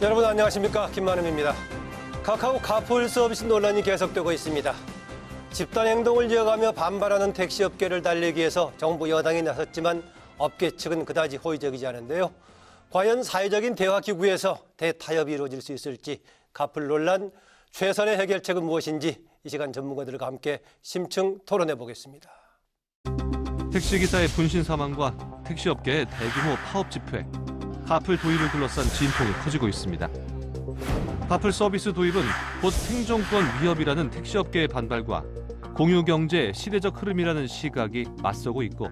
여러분 안녕하십니까, 김만음입니다. 카카오 카풀 서비스 논란이 계속되고 있습니다. 집단 행동을 이어가며 반발하는 택시업계를 달래기 위해서 정부 여당이 나섰지만 업계 측은 그다지 호의적이지 않은데요. 과연 사회적인 대화기구에서 대타협이 이루어질 수 있을지, 카풀 논란 최선의 해결책은 무엇인지 이 시간 전문가들과 함께 심층 토론해 보겠습니다. 택시기사의 분신 사망과 택시업계의 대규모 파업 집회, 카풀 도입을 둘러싼 진통이 커지고 있습니다. 카풀 서비스 도입은 곧 생존권 위협이라는 택시업계의 반발과 공유경제의 시대적 흐름이라는 시각이 맞서고 있고,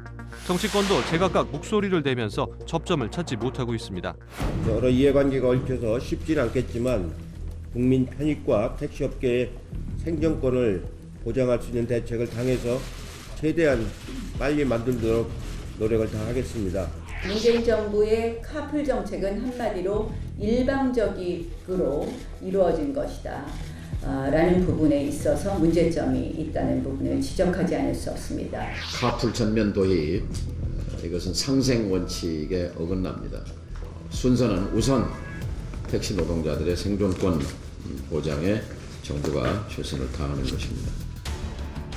정치권도 제각각 목소리를 내면서 접점을 찾지 못하고 있습니다. 여러 이해관계가 얽혀서 쉽지는 않겠지만 국민 편익과 택시업계의 생존권을 보장할 수 있는 대책을 당해서 최대한 빨리 만들도록 노력을 다하겠습니다. 문재인 정부의 카풀 정책은 한마디로 일방적으로 이루어진 것이다 라는 부분에 있어서 문제점이 있다는 부분을 지적하지 않을 수 없습니다. 카풀 전면 도입, 이것은 상생 원칙에 어긋납니다. 순서는 우선 택시 노동자들의 생존권 보장에 정부가 최선을 다하는 것입니다.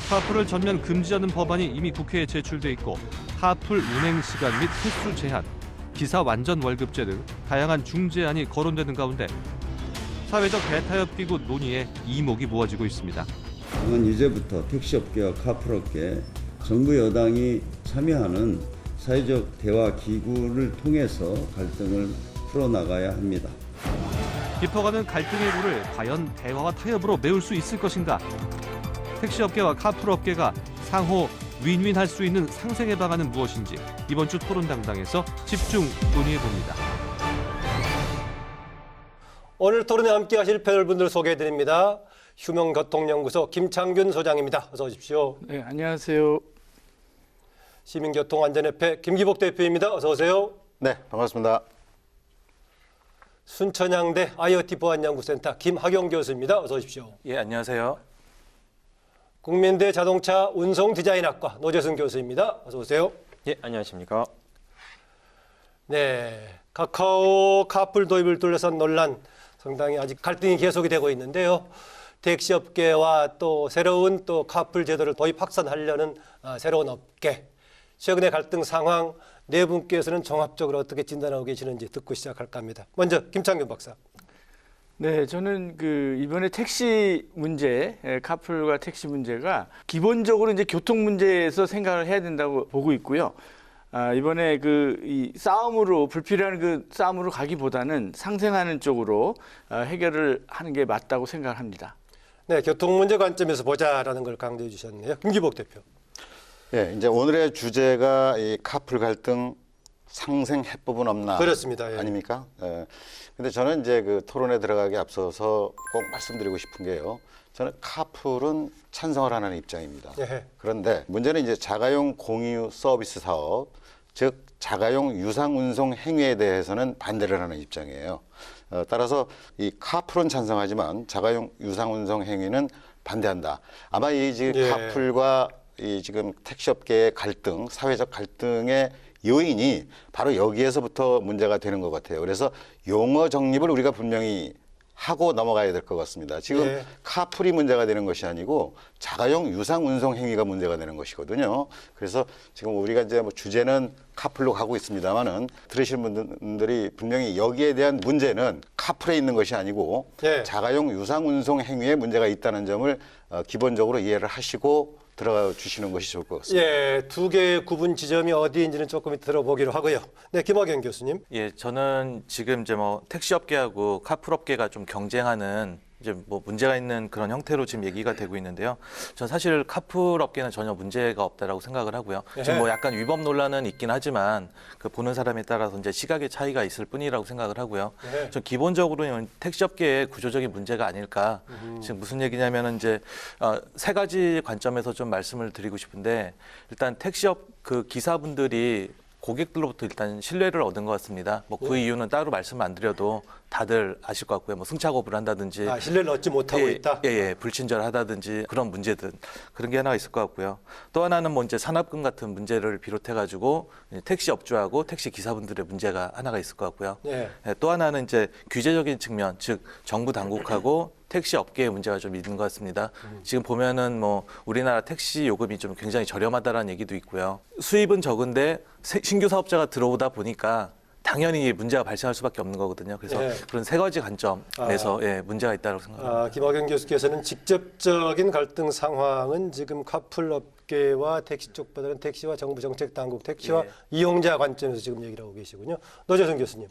카풀을 전면 금지하는 법안이 이미 국회에 제출돼 있고, 카풀 운행 시간 및 횟수 제한, 기사 완전 월급제 등 다양한 중재안이 거론되는 가운데 사회적 대타협 기구 논의에 이목이 모아지고 있습니다. 당은 이제부터 택시업계와 카풀업계, 정부 여당이 참여하는 사회적 대화 기구를 통해서 갈등을 풀어나가야 합니다. 깊어가는 갈등의 물을 과연 대화와 타협으로 메울 수 있을 것인가? 택시업계와 카풀업계가 상호 윈윈할 수 있는 상생의 방안은 무엇인지 이번 주 토론당당에서 집중 논의해봅니다. 오늘 토론에 함께 하실 패널분들 소개해드립니다. 휴명교통연구소 김창균 소장입니다. 어서 오십시오. 네, 안녕하세요. 시민교통안전협회 김기복 대표입니다. 어서 오세요. 네, 반갑습니다. 순천향대 IoT 보안연구센터 김학용 교수입니다. 어서 오십시오. 예, 안녕하세요. 국민대 자동차 운송디자인학과 노재승 교수입니다. 어서 오세요. 예, 안녕하십니까. 네, 카카오 카풀 도입을 둘러싼 논란, 상당히 아직 갈등이 계속이 되고 있는데요. 택시업계와 또 새로운 또 카풀 제도를 도입 확산하려는 새로운 업계, 최근의 갈등 상황 네 분께서는 종합적으로 어떻게 진단하고 계시는지 듣고 시작할까 합니다. 먼저 김창균 박사. 네, 저는 이번에 택시 문제, 카풀과 택시 문제가 기본적으로 이제 교통 문제에서 생각을 해야 된다고 보고 있고요. 이번에 이 싸움으로, 불필요한 싸움으로 가기보다는 상생하는 쪽으로 해결을 하는 게 맞다고 생각을 합니다. 네, 교통 문제 관점에서 보자라는 걸 강조해 주셨네요. 김기복 대표. 예, 이제 오늘의 주제가 이 카풀 갈등 상생 해법은 없나? 그렇습니다. 예. 아닙니까? 예. 근데 저는 이제 토론에 들어가기 앞서서 꼭 말씀드리고 싶은 게요. 저는 카풀은 찬성을 하는 입장입니다. 예. 그런데 문제는 이제 자가용 공유 서비스 사업, 즉 자가용 유상 운송 행위에 대해서는 반대를 하는 입장이에요. 따라서 이 카풀은 찬성하지만 자가용 유상 운송 행위는 반대한다. 아마 이 지금 예. 카풀과 이 지금 택시업계의 갈등, 사회적 갈등의 요인이 바로 여기에서부터 문제가 되는 것 같아요. 그래서 용어 정립을 우리가 분명히 하고 넘어가야 될 것 같습니다. 지금 예. 카풀이 문제가 되는 것이 아니고 자가용 유상 운송 행위가 문제가 되는 것이거든요. 그래서 지금 우리가 이제 주제는 카풀로 가고 있습니다만은 들으시는 분들이 분명히 여기에 대한 문제는 카풀에 있는 것이 아니고 예. 자가용 유상 운송 행위에 문제가 있다는 점을 기본적으로 이해를 하시고 들어가 주시는 것이 좋을 것 같습니다. 예, 두 개의 구분 지점이 어디인지는 조금 이따 들어보기로 하고요. 네, 김학영 교수님. 예, 저는 지금 이제 택시업계하고 카풀업계가 좀 경쟁하는 이제 문제가 있는 그런 형태로 지금 얘기가 되고 있는데요. 전 사실 카풀업계는 전혀 문제가 없다라고 생각을 하고요. 지금 약간 위법 논란은 있긴 하지만 보는 사람에 따라서 이제 시각의 차이가 있을 뿐이라고 생각을 하고요. 전 기본적으로는 택시업계의 구조적인 문제가 아닐까. 지금 무슨 얘기냐면은 이제 세 가지 관점에서 좀 말씀을 드리고 싶은데, 일단 택시업 기사분들이 고객들로부터 일단 신뢰를 얻은 것 같습니다. 그 이유는 따로 말씀 안 드려도 다들 아실 것 같고요. 뭐 승차거부를 한다든지 신뢰를 얻지 못하고 있다. 불친절하다든지 그런 문제들 그런 게 하나 있을 것 같고요. 또 하나는 뭐 이제 산업금 같은 문제를 비롯해가지고 택시 업주하고 택시 기사분들의 문제가 하나가 있을 것 같고요. 예. 또 하나는 이제 규제적인 측면, 즉 정부 당국하고 택시 업계의 문제가 좀 있는 것 같습니다. 지금 보면은 뭐 우리나라 택시 요금이 좀 굉장히 저렴하다라는 얘기도 있고요. 수입은 적은데 신규 사업자가 들어오다 보니까 당연히 문제가 발생할 수밖에 없는 거거든요. 그래서 예. 그런 세 가지 관점에서 문제가 있다고 생각합니다. 김학영 교수께서는 직접적인 갈등 상황은 지금 카풀 업계와 택시 쪽보다는 택시와 정부 정책 당국, 택시와 이용자 관점에서 지금 얘기를 하고 계시군요. 노재성 교수님.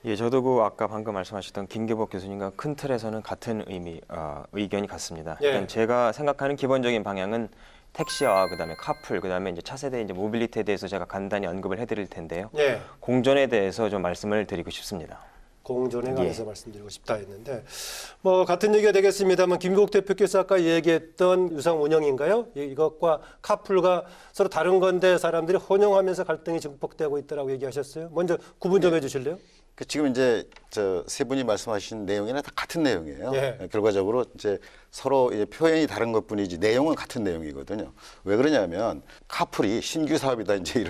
예, 저도 그 아까 방금 말씀하셨던 김계복 교수님과 큰 틀에서는 같은 의견이 같습니다. 예. 일단 제가 생각하는 기본적인 방향은 택시와 그다음에 카풀, 그다음에 이제 차세대 이제 모빌리티에 대해서 제가 간단히 언급을 해드릴 텐데요. 예. 공존에 대해서 좀 말씀을 드리고 싶습니다. 공존에 관해서 말씀드리고 싶다 했는데 뭐 같은 얘기가 되겠습니다만 김국 대표께서 아까 얘기했던 유상 운영인가요? 이것과 카풀과 서로 다른 건데 사람들이 혼용하면서 갈등이 증폭되고 있다라고 얘기하셨어요. 먼저 구분 좀 해주실래요? 지금 이제 저 세 분이 말씀하신 내용이나 다 같은 내용이에요. 예. 결과적으로 이제 서로 이제 표현이 다른 것뿐이지 내용은 같은 내용이거든요. 왜 그러냐면 카풀이 신규 사업이다 이제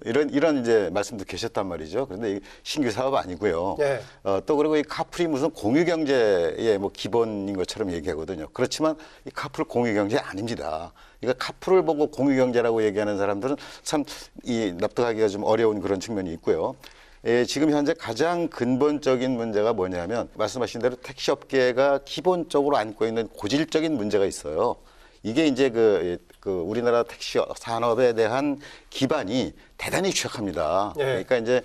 이런 이제 말씀도 계셨단 말이죠. 그런데 이 신규 사업 아니고요. 예. 또 그리고 이 카풀이 무슨 공유 경제의 뭐 기본인 것처럼 얘기하거든요. 그렇지만 이 카풀 공유 경제 아닙니다. 그러니까 카풀을 보고 공유 경제라고 얘기하는 사람들은 참 이 납득하기가 좀 어려운 그런 측면이 있고요. 지금 현재 가장 근본적인 문제가 뭐냐면 말씀하신 대로 택시업계가 기본적으로 안고 있는 고질적인 문제가 있어요. 이게 이제 그 우리나라 택시 산업에 대한 기반이 대단히 취약합니다. 예. 그러니까 이제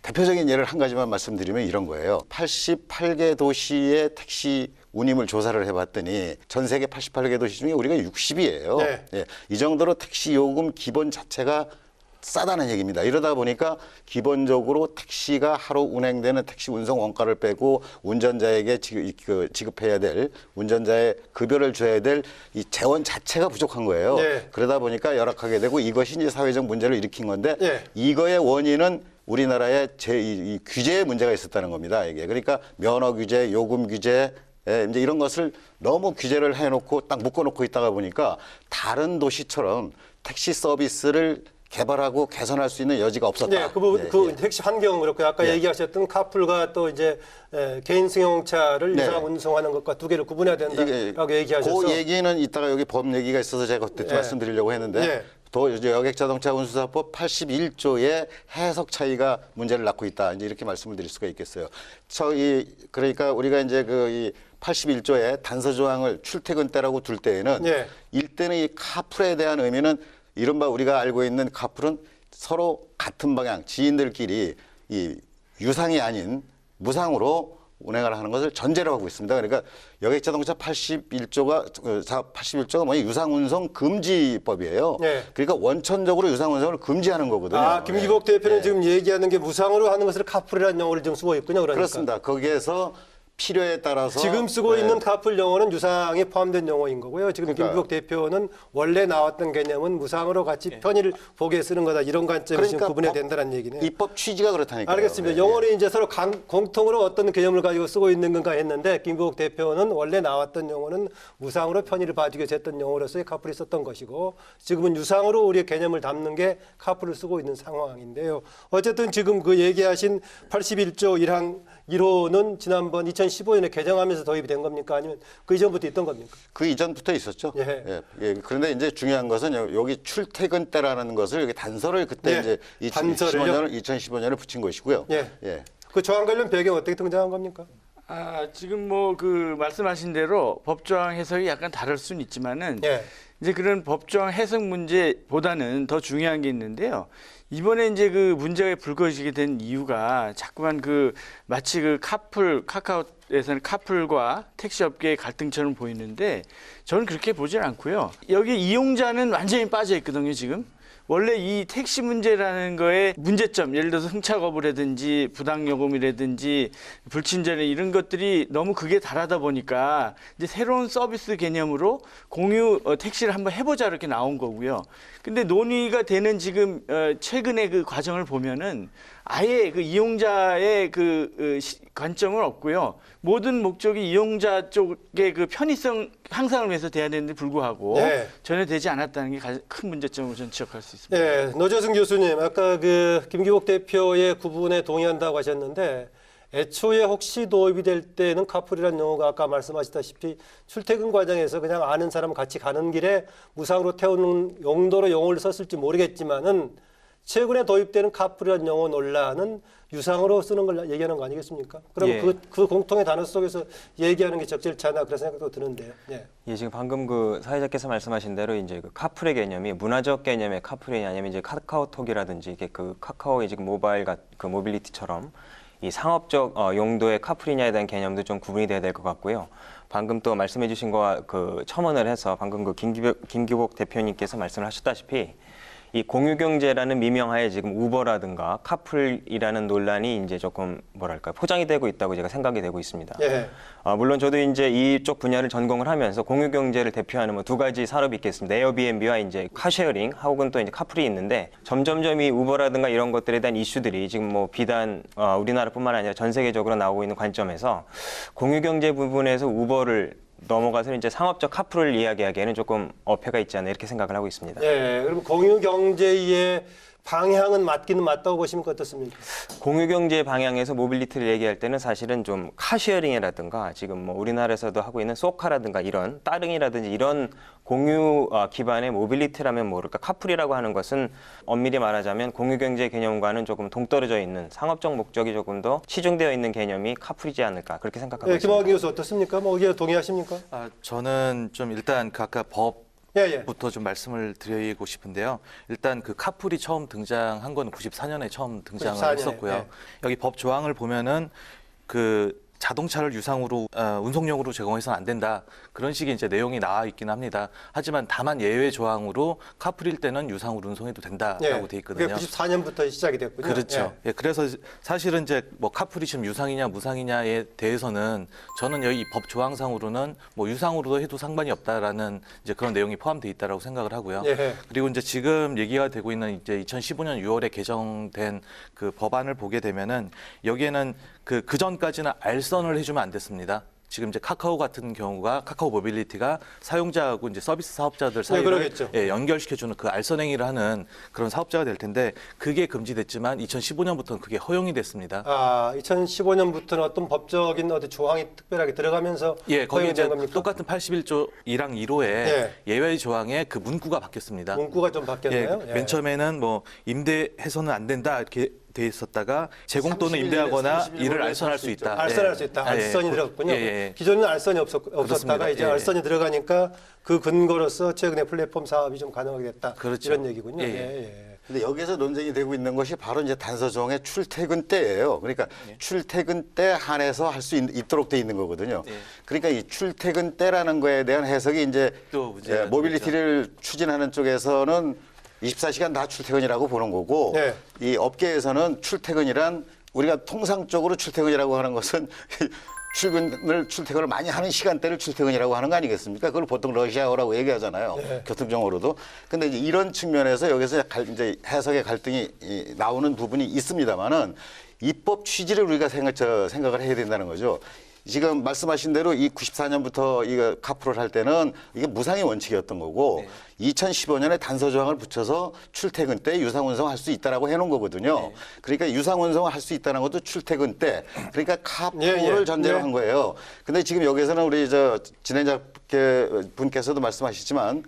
대표적인 예를 한 가지만 말씀드리면 이런 거예요. 88개 도시의 택시 운임을 조사를 해봤더니 전 세계 88개 도시 중에 우리가 60위예요. 네. 예, 이 정도로 택시 요금 기본 자체가 싸다는 얘기입니다. 이러다 보니까 기본적으로 택시가 하루 운행되는 택시 운송 원가를 빼고 운전자에게 지급해야 될 운전자의 급여를 줘야 될 이 재원 자체가 부족한 거예요. 네. 그러다 보니까 열악하게 되고 이것이 이제 사회적 문제를 일으킨 건데 네. 이거의 원인은 우리나라의 이 규제에 문제가 있었다는 겁니다. 이게 그러니까 면허 규제, 요금 규제 이제 이런 것을 너무 규제를 해놓고 딱 묶어놓고 있다가 보니까 다른 도시처럼 택시 서비스를 개발하고 개선할 수 있는 여지가 없었다. 네, 그 부분, 택시 환경 그렇고 아까 얘기하셨던 카풀과 또 이제 개인 승용차를 유상 운송하는 것과 두 개를 구분해야 된다라고 얘기하셔서 그 얘기는 이따가 여기 법 얘기가 있어서 제가 그때 말씀드리려고 했는데 또 이제 여객자동차 운수사법 81조의 해석 차이가 문제를 낳고 있다. 이제 이렇게 말씀을 드릴 수가 있겠어요. 그러니까 우리가 이제 이 81조의 단서 조항을 출퇴근 때라고 둘 때에는 일대는 이 카풀에 대한 의미는 이른바 우리가 알고 있는 카풀은 서로 같은 방향, 지인들끼리 이 유상이 아닌 무상으로 운행을 하는 것을 전제로 하고 있습니다. 그러니까 여객자동차 81조가 뭐냐 유상운송 금지법이에요. 그러니까 원천적으로 유상운송을 금지하는 거거든요. 김기복 대표는 지금 얘기하는 게 무상으로 하는 것을 카풀이라는 용어를 지금 쓰고 있군요. 그러니까. 그렇습니다. 거기에서 필요에 따라서 지금 쓰고 있는 카풀 용어는 유상에 포함된 용어인 거고요. 지금 김기복 대표는 원래 나왔던 개념은 무상으로 같이 편의를 보게 쓰는 거다. 이런 관점에서 지금 구분해야 된다는 얘기네요. 입법 취지가 그렇다니까요. 알겠습니다. 용어는 이제 서로 공통으로 어떤 개념을 가지고 쓰고 있는 건가 했는데 김기복 대표는 원래 나왔던 용어는 무상으로 편의를 봐주기 위해서 했던 용어로서의 카풀이 썼던 것이고 지금은 유상으로 우리의 개념을 담는 게 카풀을 쓰고 있는 상황인데요. 어쨌든 지금 그 얘기하신 81조 1항 1호는 지난번 2015년에 개정하면서 도입이 된 겁니까? 아니면 그 이전부터 있던 겁니까? 그 이전부터 있었죠. 그런데 이제 중요한 것은 여기 출퇴근 때라는 것을 여기 단서를 그때 이제 2015년을 붙인 것이고요. 그 조항 관련 배경 어떻게 등장한 겁니까? 지금 뭐 그 말씀하신 대로 법조항 해석이 약간 다를 수는 있지만은 이제 그런 법조항 해석 문제보다는 더 중요한 게 있는데요. 이번에 이제 그 문제가 불거지게 된 이유가 자꾸만 마치 카카오에서는 카풀과 택시업계의 갈등처럼 보이는데 저는 그렇게 보질 않고요. 여기 이용자는 완전히 빠져 있거든요, 지금. 원래 이 택시 문제라는 거에 문제점, 예를 들어서 승차 거부라든지 부당요금이라든지 불친절 이런 것들이 너무 극에 달하다 보니까 이제 새로운 서비스 개념으로 공유 택시를 한번 해보자 이렇게 나온 거고요. 근데 논의가 되는 지금 최근의 그 과정을 보면은 아예 그 이용자의 관점은 없고요. 모든 목적이 이용자 쪽의 그 편의성 향상을 위해서 돼야 되는데 불구하고 네. 전혀 되지 않았다는 게 가장 큰 문제점으로 저는 지적할 수 있습니다. 네, 노재승 교수님, 아까 그 김기복 대표의 구분에 동의한다고 하셨는데 애초에 혹시 도입이 될 때는 카풀이라는 용어가 아까 말씀하셨다시피 출퇴근 과정에서 그냥 아는 사람 같이 가는 길에 무상으로 태우는 용도로 용어를 썼을지 모르겠지만은 최근에 도입되는 카풀이라는 용어 논란은 유상으로 쓰는 걸 얘기하는 거 아니겠습니까? 그럼 예. 그 공통의 단어 속에서 얘기하는 게 적절치 않나 그런 생각도 드는데요. 예. 예, 지금 방금 그 사회자께서 말씀하신 대로 이제 그 카풀의 개념이 문화적 개념의 카풀이 아니면 이제 카카오톡이라든지 이게 그 카카오의 지금 모바일 그 모빌리티처럼 이 상업적 용도의 카풀이냐에 대한 개념도 좀 구분이 돼야 될 것 같고요. 방금 또 말씀해주신 거와 그 첨언을 해서 방금 그 김기복 대표님께서 말씀을 하셨다시피 이 공유경제라는 미명하에 지금 우버라든가 카풀이라는 논란이 이제 조금 뭐랄까 포장이 되고 있다고 제가 생각이 되고 있습니다. 예. 물론 저도 이제 이쪽 분야를 전공을 하면서 공유경제를 대표하는 뭐 두 가지 산업이 있겠습니다. 에어비앤비와 이제 카쉐어링 혹은 또 이제 카풀이 있는데 점점점 이 우버라든가 이런 것들에 대한 이슈들이 지금 뭐 비단 우리나라뿐만 아니라 전 세계적으로 나오고 있는 관점에서 공유경제 부분에서 우버를 넘어가서 이제 상업적 카풀을 이야기하기에는 조금 어폐가 있지 않나 이렇게 생각을 하고 있습니다. 예, 그럼 공유 경제의 방향은 맞기는 맞다고 보시면 어떻습니까? 공유경제 방향에서 모빌리티를 얘기할 때는 사실은 좀 카쉐어링이라든가 지금 뭐 우리나라에서도 하고 있는 소카라든가 이런 따릉이라든지 이런 공유 기반의 모빌리티라면 모를까 카풀이라고 하는 것은 엄밀히 말하자면 공유경제 개념과는 조금 동떨어져 있는 상업적 목적이 조금 더 치중되어 있는 개념이 카풀이지 않을까 그렇게 생각하고 예, 있습니다. 김학의 교수 어떻습니까? 뭐 이게 동의하십니까? 저는 좀 일단 그 아까 예. 부터 좀 말씀을 드리고 싶은데요. 일단 그 카풀이 처음 등장한 건 94년에 처음 등장을 94년에, 했었고요. 네. 여기 법 조항을 보면은 그 자동차를 유상으로 운송용으로 제공해서는 안 된다. 그런 식의 이제 내용이 나와 있긴 합니다. 하지만 다만 예외 조항으로 카풀일 때는 유상으로 운송해도 된다라고 돼 있거든요. 그게 94년부터 시작이 됐군요. 그렇죠. 예, 그래서 사실은 이제 뭐 카풀이 지금 유상이냐 무상이냐에 대해서는 저는 여기 법 조항상으로는 뭐 유상으로도 해도 상관이 없다라는 이제 그런 내용이 포함되어 있다라고 생각을 하고요. 예. 그리고 이제 지금 얘기가 되고 있는 이제 2015년 6월에 개정된 그 법안을 보게 되면은 여기에는 그 전까지는 알선을 해주면 안 됐습니다. 지금 이제 카카오 같은 경우가 카카오 모빌리티가 사용자하고 이제 서비스 사업자들 사이를 그러겠죠. 연결시켜주는 그 알선 행위를 하는 그런 사업자가 될 텐데 그게 금지됐지만 2015년부터는 그게 허용이 됐습니다. 2015년부터는 어떤 법적인 어디 조항이 특별하게 들어가면서 예, 거기 허용이 이제 된 겁니까? 똑같은 81조 1항 1호에 예. 예외 조항에 그 문구가 바뀌었습니다. 문구가 좀 바뀌었나요? 예, 맨 처음에는 뭐 임대해서는 안 된다 이렇게 돼 있었다가 제공 또는 31일 임대하거나 31일 이를 내에 알선할 할 수 수 있다. 알선할 수 있다. 알선이 들어갔군요. 기존에는 알선이 없었다가 그렇습니다. 이제 예, 예. 알선이 들어가니까 그 근거로서 최근에 플랫폼 사업이 좀 가능하게 됐다. 그렇죠. 이런 얘기군요. 예, 예. 근데 여기서 논쟁이 되고 있는 것이 바로 이제 단서조항의 출퇴근 때예요. 그러니까 출퇴근 때 한해서 할 수 있도록 돼 있는 거거든요. 그러니까 이 출퇴근 때라는 거에 대한 해석이 이제 또 문제가 모빌리티를 추진하는 쪽에서는 24시간 다 출퇴근이라고 보는 거고 네. 이 업계에서는 출퇴근이란 우리가 통상적으로 출퇴근이라고 하는 것은 출퇴근을 많이 하는 시간대를 출퇴근이라고 하는 거 아니겠습니까? 그걸 보통 러시아어라고 얘기하잖아요. 교통정어로도. 근데 이제 이런 측면에서 여기서 이제 해석의 갈등이 나오는 부분이 있습니다만은 입법 취지를 우리가 생각을 해야 된다는 거죠. 지금 말씀하신 대로 이 94년부터 이거 카풀을 할 때는 이게 무상의 원칙이었던 거고 2015년에 단서 조항을 붙여서 출퇴근 때 유상 운송할 수 있다라고 해놓은 거거든요. 그러니까 유상 운송을 할 수 있다는 것도 출퇴근 때 그러니까 카풀을 전제로 한 거예요. 근데 지금 여기서는 우리 진행자 분께서도 말씀하시지만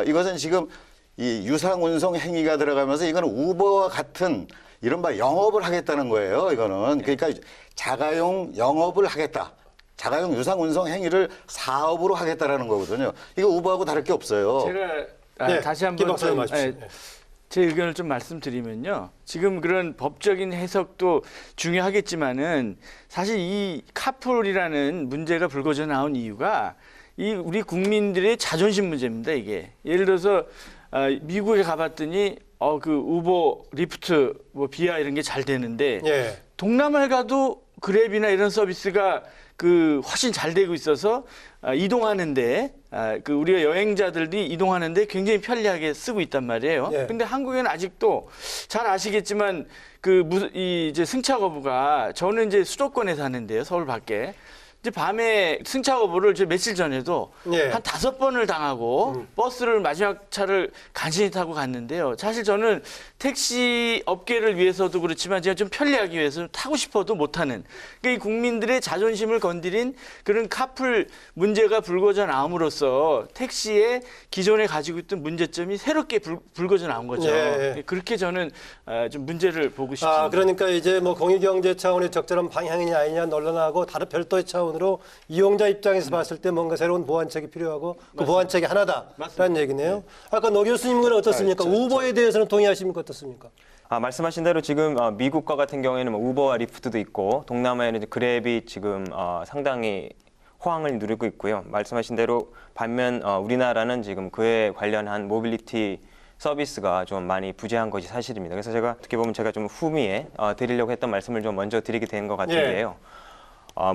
이것은 지금 이 유상 운송 행위가 들어가면서 이거는 우버와 같은 이른바 영업을 하겠다는 거예요. 이거는 그러니까 자가용 영업을 하겠다. 자가용 유상 운송 행위를 사업으로 하겠다라는 거거든요. 이거 우버하고 다를 게 없어요. 제가 다시 한번 좀, 마십시오. 제 의견을 좀 말씀드리면요. 지금 그런 법적인 해석도 중요하겠지만은 사실 이 카풀이라는 문제가 불거져 나온 이유가 이 우리 국민들의 자존심 문제입니다. 이게 예를 들어서 미국에 가봤더니 그 우버, 리프트, 뭐 비아 이런 게 잘 되는데 예. 동남아에 가도 그랩이나 이런 서비스가 그 훨씬 잘 되고 있어서 이동하는데 그 우리가 여행자들이 이동하는데 굉장히 편리하게 쓰고 있단 말이에요. 예. 근데 한국에는 아직도 잘 아시겠지만 이제 승차 거부가 저는 이제 수도권에 사는데요, 서울 밖에. 이제 밤에 승차 거부를 저 며칠 전에도 예. 한 5번을 당하고 버스를 마지막 차를 간신히 타고 갔는데요. 사실 저는 택시 업계를 위해서도 그렇지만 제가 좀 편리하기 위해서 타고 싶어도 못하는, 그러니까 이 국민들의 자존심을 건드린 그런 카풀 문제가 불거져 나옴으로써 택시의 기존에 가지고 있던 문제점이 새롭게 불거져 나온 거죠. 예. 그렇게 저는 좀 문제를 보고 싶습니다. 그러니까 이제 뭐 공익경제 차원의 적절한 방향이냐 아니냐 논란하고 다른 별도의 차원으로 이용자 입장에서 봤을 때 뭔가 새로운 보완책이 필요하고 그 보완책이 하나다라는 얘기네요. 아까 노 교수님은 어떻습니까? 우버에 대해서는 동의하십니까? 어떻습니까? 말씀하신 대로 지금 미국과 같은 경우에는 뭐 우버와 리프트도 있고 동남아에는 이제 그랩이 지금 상당히 호황을 누리고 있고요. 말씀하신 대로 반면 우리나라는 지금 그에 관련한 모빌리티 서비스가 좀 많이 부재한 것이 사실입니다. 그래서 제가 어떻게 보면 제가 좀 후미에 드리려고 했던 말씀을 좀 먼저 드리게 된 것 같은데요.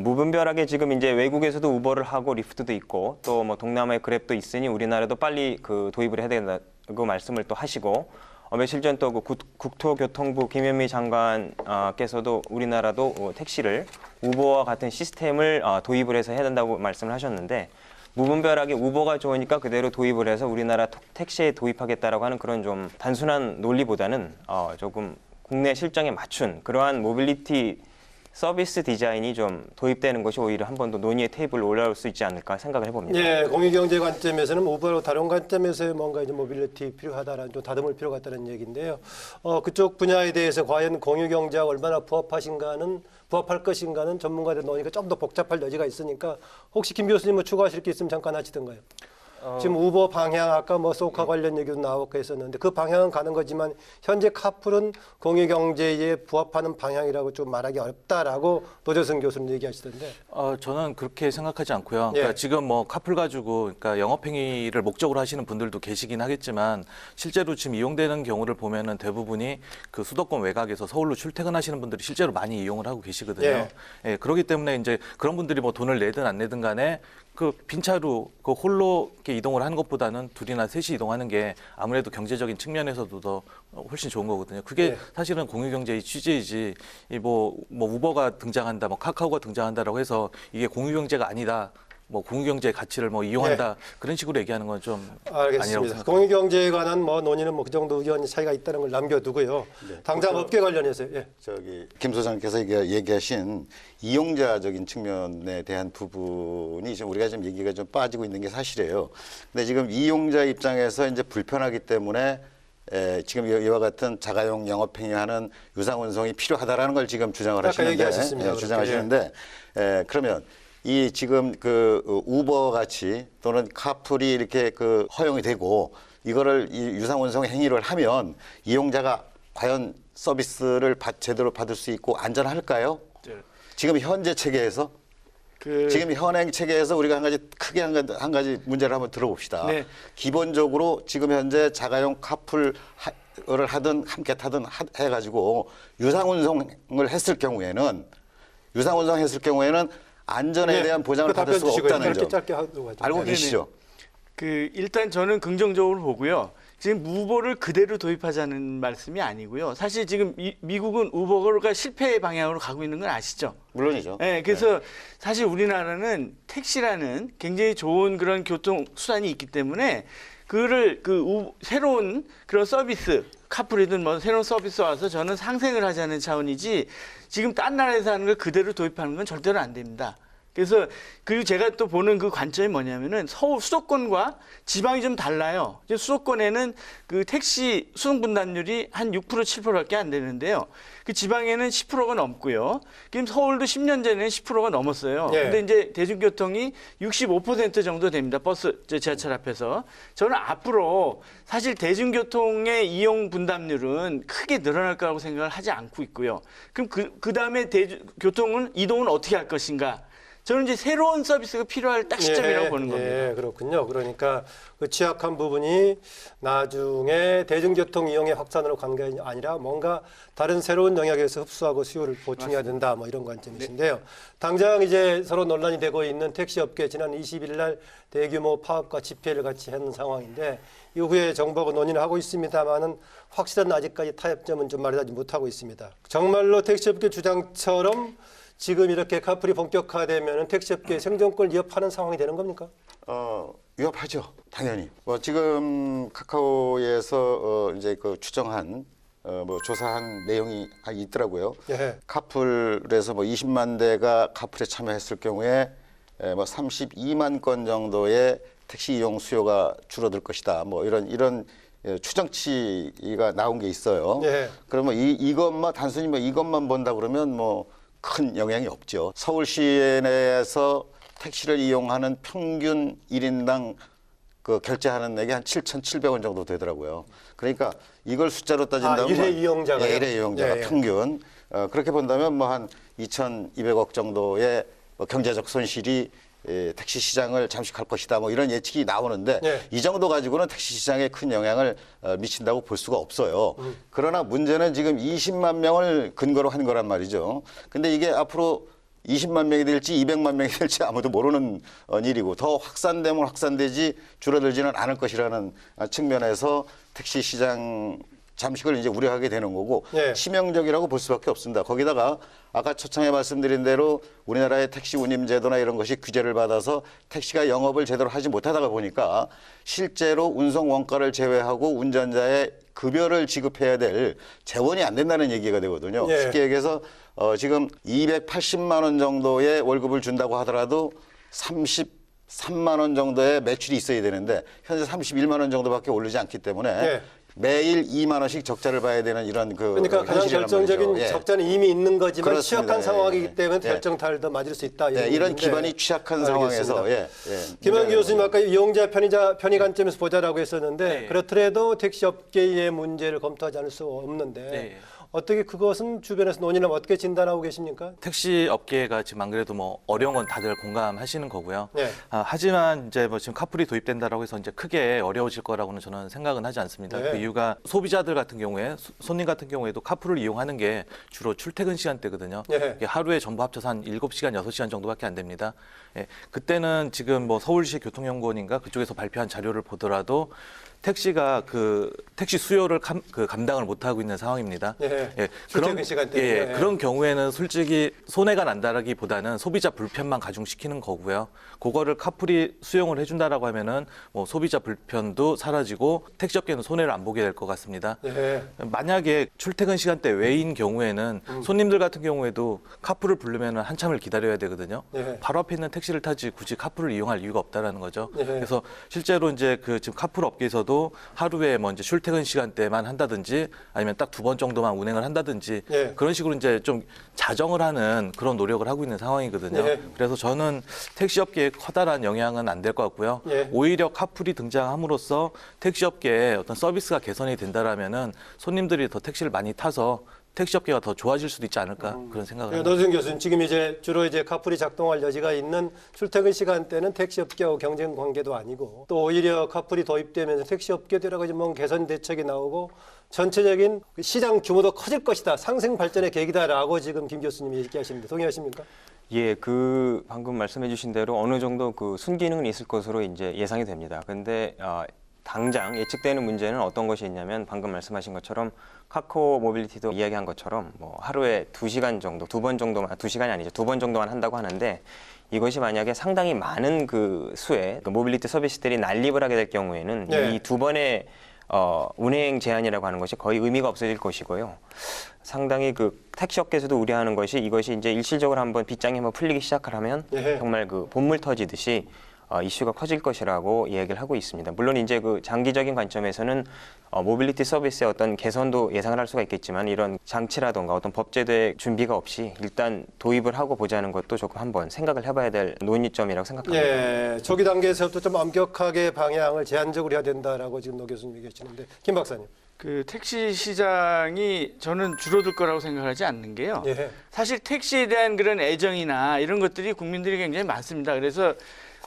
무분별하게 지금 이제 외국에서도 우버를 하고 리프트도 있고 또 뭐 동남아의 그랩도 있으니 우리나라도 빨리 그 도입을 해야 된다고 말씀을 또 하시고 며칠 전 또 그 국토교통부 김현미 장관께서도 우리나라도 택시를 우버와 같은 시스템을 도입을 해서 해야 된다고 말씀을 하셨는데 무분별하게 우버가 좋으니까 그대로 도입을 해서 우리나라 택시에 도입하겠다라고 하는 그런 좀 단순한 논리보다는 조금 국내 실정에 맞춘 그러한 모빌리티 서비스 디자인이 좀 도입되는 것이 오히려 한 번 더 논의의 테이블에 올라올 수 있지 않을까 생각을 해봅니다. 예, 공익경제 관점에서는 우버로 다른 관점에서의 뭔가 이제 모빌리티 필요하다라는 좀 다듬을 필요가 있다는 얘기인데요. 그쪽 분야에 대해서 과연 공익경제와 얼마나 부합할 것인가는 전문가들 논의가 좀 더 복잡할 여지가 있으니까 혹시 김 교수님 뭐 추가하실 게 있으면 잠깐 하시던가요? 지금 우버 방향 아까 뭐 소카 관련 얘기도 나오고 했었는데 그 방향은 가는 거지만 현재 카풀은 공유경제에 부합하는 방향이라고 좀 말하기 어렵다라고 노재승 교수님 얘기하시던데. 저는 그렇게 생각하지 않고요. 그러니까 예. 지금 뭐 카풀 가지고 그러니까 영업행위를 목적으로 하시는 분들도 계시긴 하겠지만 실제로 지금 이용되는 경우를 보면은 대부분이 그 수도권 외곽에서 서울로 출퇴근하시는 분들이 실제로 많이 이용을 하고 계시거든요. 예. 예, 그렇기 때문에 이제 그런 분들이 뭐 돈을 내든 안 내든 간에 그 빈차로 그 홀로 이렇게 이동을 하는 것보다는 둘이나 셋이 이동하는 게 아무래도 경제적인 측면에서도 더 훨씬 좋은 거거든요. 그게 네. 사실은 공유경제의 취지이지 뭐 우버가 등장한다, 뭐 카카오가 등장한다라고 해서 이게 공유경제가 아니다. 뭐 공유경제의 가치를 뭐 이용한다 그런 식으로 얘기하는 건 좀 아니라고 알겠습니다. 생각합니다. 공유경제에 관한 뭐 논의는 뭐 그 정도 의견 차이가 있다는 걸 남겨두고요. 당장 업계 관련해서요. 예. 김 소장께서 얘기하신 이용자적인 측면에 대한 부분이 좀 우리가 좀 얘기가 좀 빠지고 있는 게 사실이에요. 근데 지금 이용자 입장에서 이제 불편하기 때문에 지금 이와 같은 자가용 영업행위하는 유상운송이 필요하다라는 걸 지금 주장을 아까 하시는데, 얘기하셨습니다. 주장하시는데 그러면 이 지금 그 우버 같이 또는 카풀이 이렇게 그 허용이 되고 이거를 이 유상운송 행위를 하면 이용자가 과연 서비스를 제대로 받을 수 있고 안전할까요? 지금 현재 체계에서 지금 현행 체계에서 우리가 크게 한 가지 문제를 한번 들어봅시다. 네. 기본적으로 지금 현재 자가용 카풀을 하든 함께 타든 해가지고 유상운송을 했을 경우에는 안전에 대한 보장을 받을 수가 없다는 점 짧게 하도록 하죠. 알고 계시죠? 일단 저는 긍정적으로 보고요. 지금 우버를 그대로 도입하자는 말씀이 아니고요. 사실 지금 미국은 우버가 실패의 방향으로 가고 있는 건 아시죠? 물론이죠. 네, 그래서 사실 우리나라는 택시라는 굉장히 좋은 그런 교통 수단이 있기 때문에 그를 새로운 그런 서비스, 카풀이든 뭐 새로운 서비스 와서 저는 상생을 하자는 차원이지 지금 딴 나라에서 하는 걸 그대로 도입하는 건 절대로 안 됩니다. 그래서 그리고 제가 또 보는 그 관점이 뭐냐면은 서울 수도권과 지방이 좀 달라요. 이제 수도권에는 그 택시 수송 분담률이 한 6% 7%밖에 안 되는데요. 그 지방에는 10%가 넘고요. 지금 서울도 10년 전에는 10%가 넘었어요. 예. 근데 이제 대중교통이 65% 정도 됩니다. 버스, 지하철 앞에서. 저는 앞으로 사실 대중교통의 이용 분담률은 크게 늘어날 거라고 생각을 하지 않고 있고요. 그럼 그 다음에 교통은 이동은 어떻게 할 것인가? 저는 이제 새로운 서비스가 필요할 딱 시점이라고 보는 겁니다. 예, 그렇군요. 그러니까 그 취약한 부분이 나중에 대중교통 이용의 확산으로 간 게 아니라 뭔가 다른 새로운 영역에서 흡수하고 수요를 보충해야 된다. 뭐 이런 관점이신데요. 당장 이제 서로 논란이 되고 있는 택시업계 지난 20일 날 대규모 파업과 집회를 같이 하는 상황인데 이후에 정부하고 논의를 하고 있습니다만은 확실한 아직까지 타협점은 좀 마련하지 못하고 있습니다. 정말로 택시업계 주장처럼 지금 이렇게 카풀이 본격화되면 택시업계의 생존권을 위협하는 상황이 되는 겁니까? 위협하죠, 당연히. 지금 카카오에서 이제 그 추정한 뭐 조사한 내용이 있더라고요. 예. 카풀에서 뭐 20만 대가 카풀에 참여했을 경우에 뭐 32만 건 정도의 택시 이용 수요가 줄어들 것이다. 뭐 이런 추정치가 나온 게 있어요. 예. 그러면 이것만 단순히 뭐 이것만 본다 그러면 뭐 큰 영향이 없죠. 서울시 내에서 택시를 이용하는 평균 1인당 그 결제하는 액이 한 7,700원 정도 되더라고요. 그러니까 이걸 숫자로 따진다면 일회 이용자가요? 예, 일회 이용자가 예, 예. 평균 그렇게 본다면 뭐 한 2,200억 정도의 뭐 경제적 손실이 택시 시장을 잠식할 것이다. 뭐 이런 예측이 나오는데 예. 이 정도 가지고는 택시 시장에 큰 영향을 미친다고 볼 수가 없어요. 그러나 문제는 지금 20만 명을 근거로 한 거란 말이죠. 근데 이게 앞으로 20만 명이 될지 200만 명이 될지 아무도 모르는 일이고 더 확산되면 확산되지 줄어들지는 않을 것이라는 측면에서 택시 시장 잠식을 이제 우려하게 되는 거고 예. 치명적이라고 볼 수밖에 없습니다. 거기다가 아까 초창에 말씀드린 대로 우리나라의 택시 운임 제도나 이런 것이 규제를 받아서 택시가 영업을 제대로 하지 못하다가 보니까 실제로 운송 원가를 제외하고 운전자의 급여를 지급해야 될 재원이 안 된다는 얘기가 되거든요. 예. 쉽게 얘기해서 지금 280만 원 정도의 월급을 준다고 하더라도 33만 원 정도의 매출이 있어야 되는데 현재 31만 원 정도밖에 오르지 않기 때문에 예. 매일 2만 원씩 적자를 봐야 되는 이런 그러니까 가장 현실이란 결정적인 말이죠. 예. 적자는 이미 있는 거지만 그렇습니다. 취약한 예, 상황이기 예. 때문에 예. 결정타를 더 맞을 수 있다. 이런 얘기인데. 기반이 취약한 알겠습니다. 상황에서 김한기 교수님 아까 이용자 편의 관점에서 보자라고 했었는데 네. 그렇더라도 택시업계의 문제를 검토하지 않을 수 없는데 네. 어떻게 그것은 주변에서 논의하면 어떻게 진단하고 계십니까? 택시 업계가 지금 안 그래도 뭐 어려운 건 다들 공감하시는 거고요. 네. 하지만 이제 뭐 지금 카풀이 도입된다라고 해서 이제 크게 어려워질 거라고는 저는 생각은 하지 않습니다. 네. 그 이유가 소비자들 같은 경우에 손님 같은 경우에도 카풀을 이용하는 게 주로 출퇴근 시간대거든요. 네. 이게 하루에 전부 합쳐서 한 7시간, 6시간 정도밖에 안 됩니다. 예, 그때는 지금 뭐 서울시 교통연구원인가 그쪽에서 발표한 자료를 보더라도 택시가 그 택시 수요를 감당을 못 하고 있는 상황입니다. 예. 출퇴근 시간대에. 그런 경우에는 솔직히 손해가 난다라기보다는 소비자 불편만 가중시키는 거고요. 그거를 카풀이 수용을 해준다라고 하면은 뭐 소비자 불편도 사라지고 택시업계는 손해를 안 보게 될 것 같습니다. 예. 만약에 출퇴근 시간대 외인 경우에는 손님들 같은 경우에도 카풀을 부르면 한참을 기다려야 되거든요. 예. 바로 앞에 있는 택시를 타지 굳이 카풀을 이용할 이유가 없다라는 거죠. 예. 그래서 실제로 이제 그 지금 카풀 업계에서도 하루에 뭐 이제 출퇴근 시간대만 한다든지 아니면 딱 2번 정도만 운행을 한다든지 예. 그런 식으로 이제 좀 자정을 하는 그런 노력을 하고 있는 상황이거든요. 예. 그래서 저는 택시업계에 커다란 영향은 안 될 것 같고요. 예. 오히려 카풀이 등장함으로써 택시업계에 어떤 서비스가 개선이 된다라면은 손님들이 더 택시를 많이 타서 택시업계가 더 좋아질 수도 있지 않을까 그런 생각을 합니다. 노승 교수님 지금 이제 주로 이제 카풀이 작동할 여지가 있는 출퇴근 시간대는 택시업계하고 경쟁 관계도 아니고 또 오히려 카풀이 도입되면서 택시업계도 여러 가지 뭐 개선 대책이 나오고 전체적인 시장 규모도 커질 것이다. 상생 발전의 계기다라고 지금 김 교수님이 얘기하십니다. 동의하십니까? 예, 방금 말씀해주신 대로 어느 정도 그 순기능은 있을 것으로 이제 예상이 됩니다. 근데 당장 예측되는 문제는 어떤 것이 있냐면 방금 말씀하신 것처럼 카카오 모빌리티도 이야기한 것처럼 뭐 하루에 2시간 정도, 2번 정도만, 2시간이 아니죠. 2번 정도만 한다고 하는데 이것이 만약에 상당히 많은 그 수의 그 모빌리티 서비스들이 난립을 하게 될 경우에는 네. 이 2번의 운행 제한이라고 하는 것이 거의 의미가 없어질 것이고요. 상당히 그 택시업계에서도 우려하는 것이 이것이 이제 일시적으로 한번 빗장이 한번 풀리기 시작하면 네. 정말 그 본물 터지듯이 이슈가 커질 것이라고 이야기를 하고 있습니다. 물론 이제 그 장기적인 관점에서는 모빌리티 서비스의 어떤 개선도 예상을 할 수가 있겠지만 이런 장치라던가 어떤 법제도의 준비가 없이 일단 도입을 하고 보자는 것도 조금 한번 생각을 해봐야 될 논의점이라고 생각합니다. 예, 초기 단계에서부터 좀 엄격하게 방향을 제한적으로 해야 된다라고 지금 노 교수님이 계시는데 김 박사님. 그 택시 시장이 저는 줄어들 거라고 생각하지 않는 게요. 예. 사실 택시에 대한 그런 애정이나 이런 것들이 국민들이 굉장히 많습니다. 그래서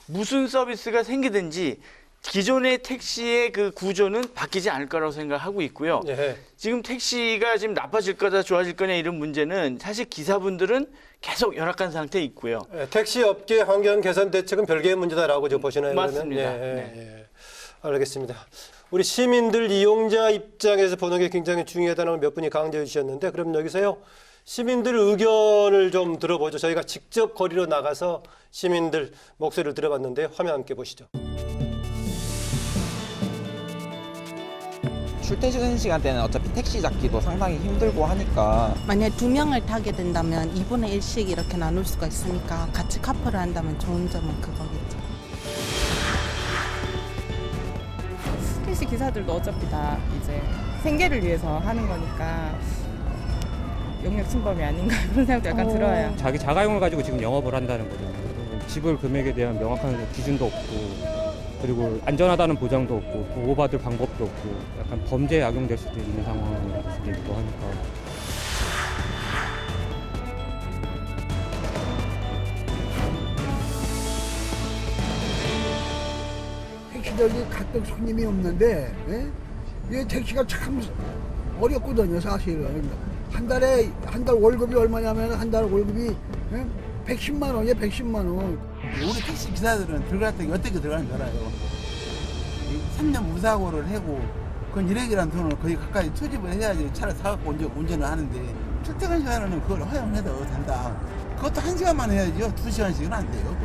무슨 서비스가 생기든지 기존의 택시의 그 구조는 바뀌지 않을 거라고 생각하고 있고요. 예. 지금 택시가 지금 나빠질 거다 좋아질 거냐 이런 문제는 사실 기사분들은 계속 열악한 상태에 있고요. 택시 업계 환경 개선 대책은 별개의 문제다라고 좀 보시나요? 그러면? 맞습니다. 예, 네. 예. 알겠습니다. 우리 시민들 이용자 입장에서 보는 게 굉장히 중요하다는 걸 몇 분이 강조해 주셨는데 그럼 여기서요. 시민들 의견을 좀 들어보죠. 저희가 직접 거리로 나가서 시민들 목소리를 들어봤는데 화면 함께 보시죠. 출퇴근 시간대는 어차피 택시 잡기도 상당히 힘들고 하니까 만약 2명을 타게 된다면 2분의 1씩 이렇게 나눌 수가 있으니까 같이 카풀을 한다면 좋은 점은 그거겠죠. 택시 기사들도 어차피 다 이제 생계를 위해서 하는 거니까 영역 침범이 아닌가 그런 생각도 약간 들어요. 자기 자가용을 가지고 지금 영업을 한다는 거죠. 지불 금액에 대한 명확한 기준도 없고 그리고 안전하다는 보장도 없고 보호받을 방법도 없고 약간 범죄에 악용될 수도 있는 상황일 수도 있고 하니까 택시들이 가끔 손님이 없는데 이 택시가 참 어렵거든요 사실은. 한 달 월급이 얼마냐면 한 달 월급이 110만 원이에요 110만 원. 우리 택시 기사들은 들어갈 때 어떻게 들어가는 줄 알아요? 3년 무사고를 하고 그건 일액이라는 돈을 거의 가까이 투입을 해야지 차를 사갖고 운전을 하는데 출퇴근 시간에는 그걸 허용해도 된다. 그것도 1시간만 해야죠. 2시간씩은 안 돼요.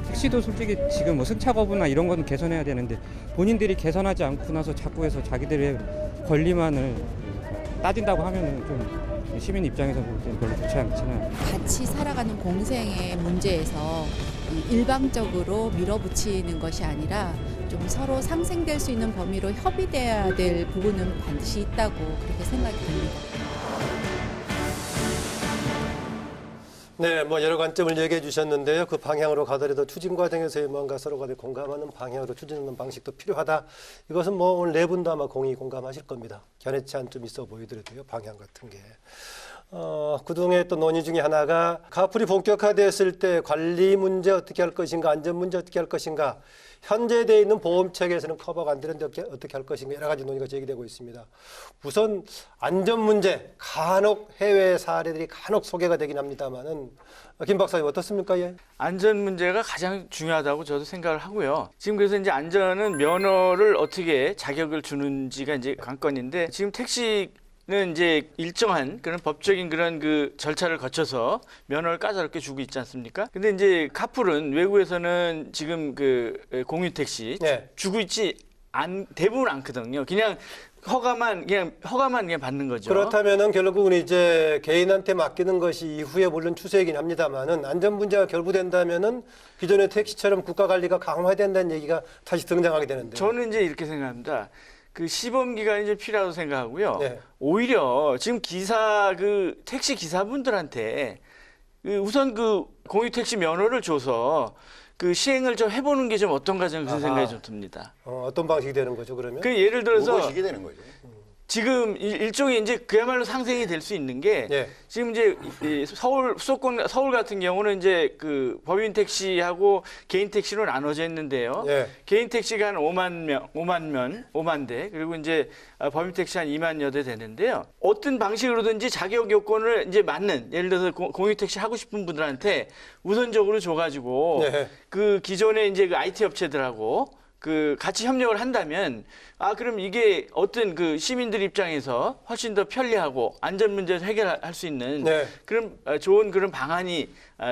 택시도 솔직히 지금 뭐 승차 거부나 이런 건 개선해야 되는데 본인들이 개선하지 않고 나서 자꾸 해서 자기들의 권리만을 따진다고 하면은 좀 시민 입장에서 볼 때는 별로 좋지 않지는. 같이 살아가는 공생의 문제에서 일방적으로 밀어붙이는 것이 아니라 좀 서로 상생될 수 있는 범위로 협의돼야 될 부분은 반드시 있다고 그렇게 생각이 듭니다. 네, 뭐 여러 관점을 얘기해 주셨는데요. 그 방향으로 가더라도 추진 과정에서의 뭔가 서로가 공감하는 방향으로 추진하는 방식도 필요하다. 이것은 뭐 오늘 네 분도 아마 공감하실 겁니다. 견해치 안 좀 있어 보이더라도요. 방향 같은 게. 그동안의 또 논의 중에 하나가 카풀이 본격화됐을 때 관리 문제 어떻게 할 것인가, 안전 문제 어떻게 할 것인가, 현재 되어 있는 보험 체계에서는 커버가 안 되는데 어떻게 할 것인가 여러 가지 논의가 제기되고 있습니다. 우선 안전 문제, 간혹 해외 사례들이 간혹 소개가 되긴 합니다만은 김 박사님 어떻습니까? 예? 안전 문제가 가장 중요하다고 저도 생각을 하고요. 지금 그래서 이제 안전은 면허를 어떻게 자격을 주는지가 이제 관건인데 지금 택시 는 이제 일정한 그런 법적인 그런 그 절차를 거쳐서 면허를 까다롭게 주고 있지 않습니까? 근데 이제 카풀은 외국에서는 지금 그 공유 택시 주고 있지 대부분 않거든요. 그냥 허가만 그냥 받는 거죠. 그렇다면은 결국은 이제 개인한테 맡기는 것이 이후에 물론 추세이긴 합니다만은 안전 문제가 결부된다면은 기존의 택시처럼 국가 관리가 강화된다는 얘기가 다시 등장하게 되는데. 저는 이제 이렇게 생각합니다. 그 시범 기간이 좀 필요하다고 생각하고요. 네. 오히려 지금 택시 기사분들한테 우선 그 공유 택시 면허를 줘서 그 시행을 좀 해보는 게 좀 어떤가 저는 그런 생각이 좀 듭니다. 어떤 방식이 되는 거죠, 그러면? 그 예를 들어서 무엇이게 되는 거죠. 지금 일종의 이제 그야말로 상생이 될 수 있는 게 지금 이제 서울 같은 경우는 이제 그 법인 택시하고 개인 택시로 나눠져 있는데요. 개인 택시가 한 5만 대 그리고 이제 법인 택시 한 2만여 대 되는데요. 어떤 방식으로든지 자격 요건을 이제 맞는 예를 들어서 공유 택시 하고 싶은 분들한테 우선적으로 줘가지고 그 기존의 이제 그 IT 업체들하고 그 같이 협력을 한다면 그럼 이게 어떤 그 시민들 입장에서 훨씬 더 편리하고 안전 문제를 해결할 수 있는 그런 좋은 그런 방안이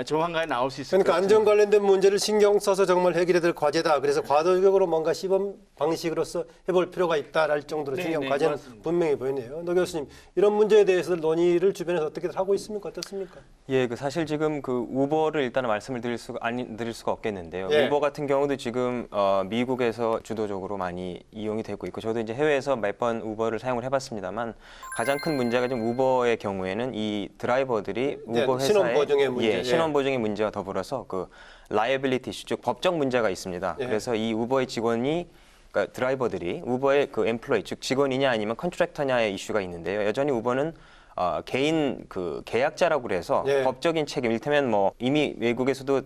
조만간에 나올 수 있을 것 그러니까 같아요. 안전 관련된 문제를 신경 써서 정말 해결해야 될 과제다. 그래서 과도적으로 뭔가 시범 방식으로서 해볼 필요가 있다랄 정도로 중요한 과제는 맞습니다. 분명히 보이네요. 노 교수님, 이런 문제에 대해서 논의를 주변에서 어떻게 하고 있습니까? 어떻습니까? 예, 사실 지금 그 우버를 일단은 말씀을 드릴 수가 없겠는데요. 예. 우버 같은 경우도 지금 미국에서 주도적으로 많이 이용이 되고 있고, 저도 이제 해외에서 몇 번 우버를 사용을 해봤습니다만 가장 큰 문제가 좀 우버의 경우에는 이 드라이버들이 우버 회사의 신원 보증의 문제, 신원 보증의 문제와 더불어서 그 라이애빌리티 이슈, 즉 법적 문제가 있습니다. 그래서 이 우버의 직원이 그러니까 드라이버들이 우버의 그 엠플로이 즉 직원이냐 아니면 컨트랙터냐의 이슈가 있는데요. 여전히 우버는 개인 그 계약자라고 그래서 예. 법적인 책임, 이를테면 뭐 이미 외국에서도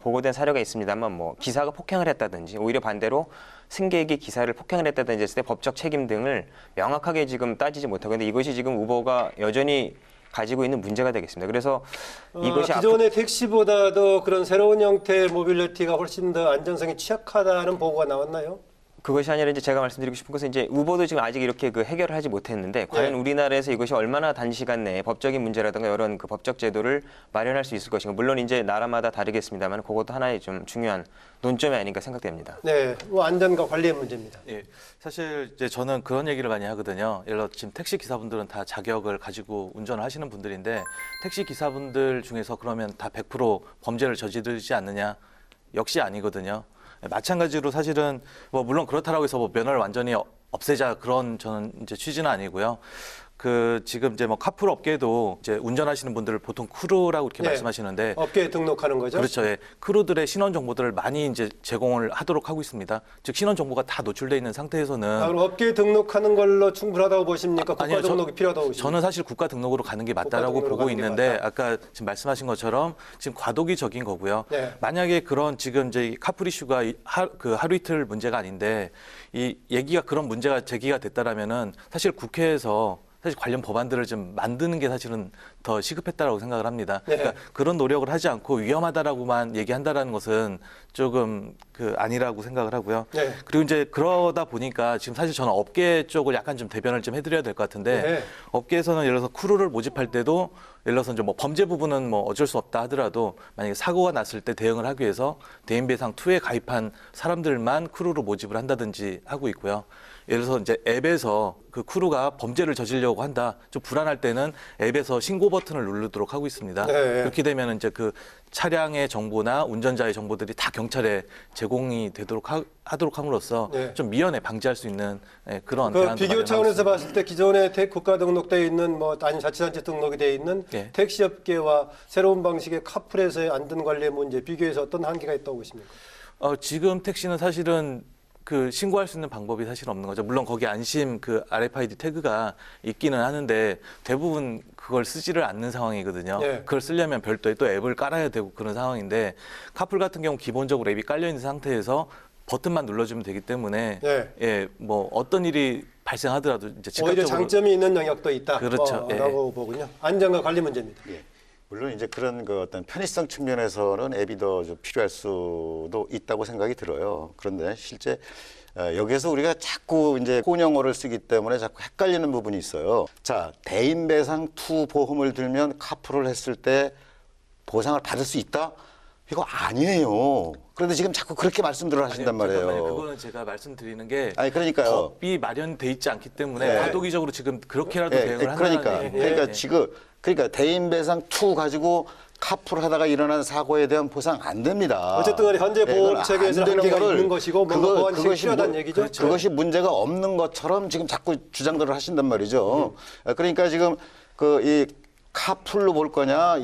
보고된 사례가 있습니다만 뭐 기사가 폭행을 했다든지 오히려 반대로 승객이 기사를 폭행을 했다든지 했을 때 법적 책임 등을 명확하게 지금 따지지 못하고 있는데 이것이 지금 우버가 여전히 가지고 있는 문제가 되겠습니다. 그래서 이것이 기존의 택시보다도 그런 새로운 형태의 모빌리티가 훨씬 더 안전성이 취약하다는 보고가 나왔나요? 그것이 아니라 이제 제가 말씀드리고 싶은 것은 이제 우버도 지금 아직 이렇게 그 해결을 하지 못했는데 과연 우리나라에서 이것이 얼마나 단시간 내에 법적인 문제라든가 이런 그 법적 제도를 마련할 수 있을 것인가. 물론 이제 나라마다 다르겠습니다만 그것도 하나의 좀 중요한 논점이 아닌가 생각됩니다. 네, 뭐 안전과 관리의 문제입니다. 예, 사실 이제 저는 그런 얘기를 많이 하거든요. 예를 들어 지금 택시 기사분들은 다 자격을 가지고 운전을 하시는 분들인데 택시 기사분들 중에서 그러면 다 100% 범죄를 저지르지 않느냐? 역시 아니거든요. 마찬가지로 사실은 뭐 물론 그렇다라고 해서 뭐 면허를 완전히 없애자 그런 저는 이제 취지는 아니고요. 그 지금 이제 뭐 카풀 업계도 이제 운전하시는 분들을 보통 크루라고 이렇게 말씀하시는데 업계에 등록하는 거죠? 그렇죠. 예. 크루들의 신원 정보들을 많이 이제 제공을 하도록 하고 있습니다. 즉 신원 정보가 다 노출돼 있는 상태에서는 그럼 업계에 등록하는 걸로 충분하다고 보십니까? 국가 아니요, 등록이 필요하다고 보십니까? 저는 사실 국가 등록으로 가는 게 맞다라고 보고 있는데 아까 지금 말씀하신 것처럼 지금 과도기적인 거고요. 네. 만약에 그런 지금 이제 카풀 이슈가 하루 이틀 문제가 아닌데 이 얘기가 그런 문제가 제기가 됐다라면은 사실 국회에서 사실 관련 법안들을 좀 만드는 게 사실은 더 시급했다라고 생각을 합니다. 그러니까 그런 노력을 하지 않고 위험하다라고만 얘기한다라는 것은 조금 그 아니라고 생각을 하고요. 그리고 이제 그러다 보니까 지금 사실 저는 업계 쪽을 약간 좀 대변을 좀 해드려야 될 것 같은데 업계에서는 예를 들어서 크루를 모집할 때도 예를 들어서 이제 뭐 범죄 부분은 뭐 어쩔 수 없다 하더라도 만약에 사고가 났을 때 대응을 하기 위해서 대인배상 2에 가입한 사람들만 크루로 모집을 한다든지 하고 있고요. 예를 들어서 이제 앱에서 그 크루가 범죄를 저지르려고 한다. 좀 불안할 때는 앱에서 신고 버튼을 누르도록 하고 있습니다. 그렇게 되면 이제 그 차량의 정보나 운전자의 정보들이 다 경찰에 제공이 되도록 하도록 함으로써 좀 미연에 방지할 수 있는 그런 그 대안도 비교 차원에서 봤을 때 기존에 국가 등록되어 있는 뭐 아니 자치단체 등록이 되어 있는 택시업계와 새로운 방식의 카풀에서의 안전 관리의 문제 비교해서 어떤 한계가 있다고 보십니까? 지금 택시는 사실은 그 신고할 수 있는 방법이 사실 없는 거죠. 물론 거기 안심 그 RFID 태그가 있기는 하는데 대부분 그걸 쓰지를 않는 상황이거든요. 그걸 쓰려면 별도의 또 앱을 깔아야 되고 그런 상황인데 카풀 같은 경우 기본적으로 앱이 깔려 있는 상태에서 버튼만 눌러주면 되기 때문에 뭐 어떤 일이 발생하더라도 이제 즉각적으로 오히려 장점이 있는 영역도 있다. 그렇죠. 라고 보군요. 안전과 관리 문제입니다. 물론 이제 그런 그 어떤 편의성 측면에서는 앱이 더 좀 필요할 수도 있다고 생각이 들어요. 그런데 실제 여기에서 우리가 자꾸 이제 혼용어를 쓰기 때문에 자꾸 헷갈리는 부분이 있어요. 자, 대인배상 2 보험을 들면 카풀을 했을 때 보상을 받을 수 있다? 이거 아니에요. 그런데 지금 자꾸 그렇게 말씀들을 하신단 말이에요. 그거는 제가 말씀드리는 게 그러니까요. 법이 마련돼 있지 않기 때문에 과도기적으로 지금 그렇게라도 대응을 한다는 그러니까 지금 대인배상 2 가지고 카풀 하다가 일어난 사고에 대한 보상 안 됩니다. 어쨌든 간에 현재 보험 체계에서는 한계가 있는 것이고 뭔가 보완이 필요하다는 얘기죠. 그것이 문제가 없는 것처럼 지금 자꾸 주장들을 하신단 말이죠. 그러니까 지금 이 카풀로 볼 거냐,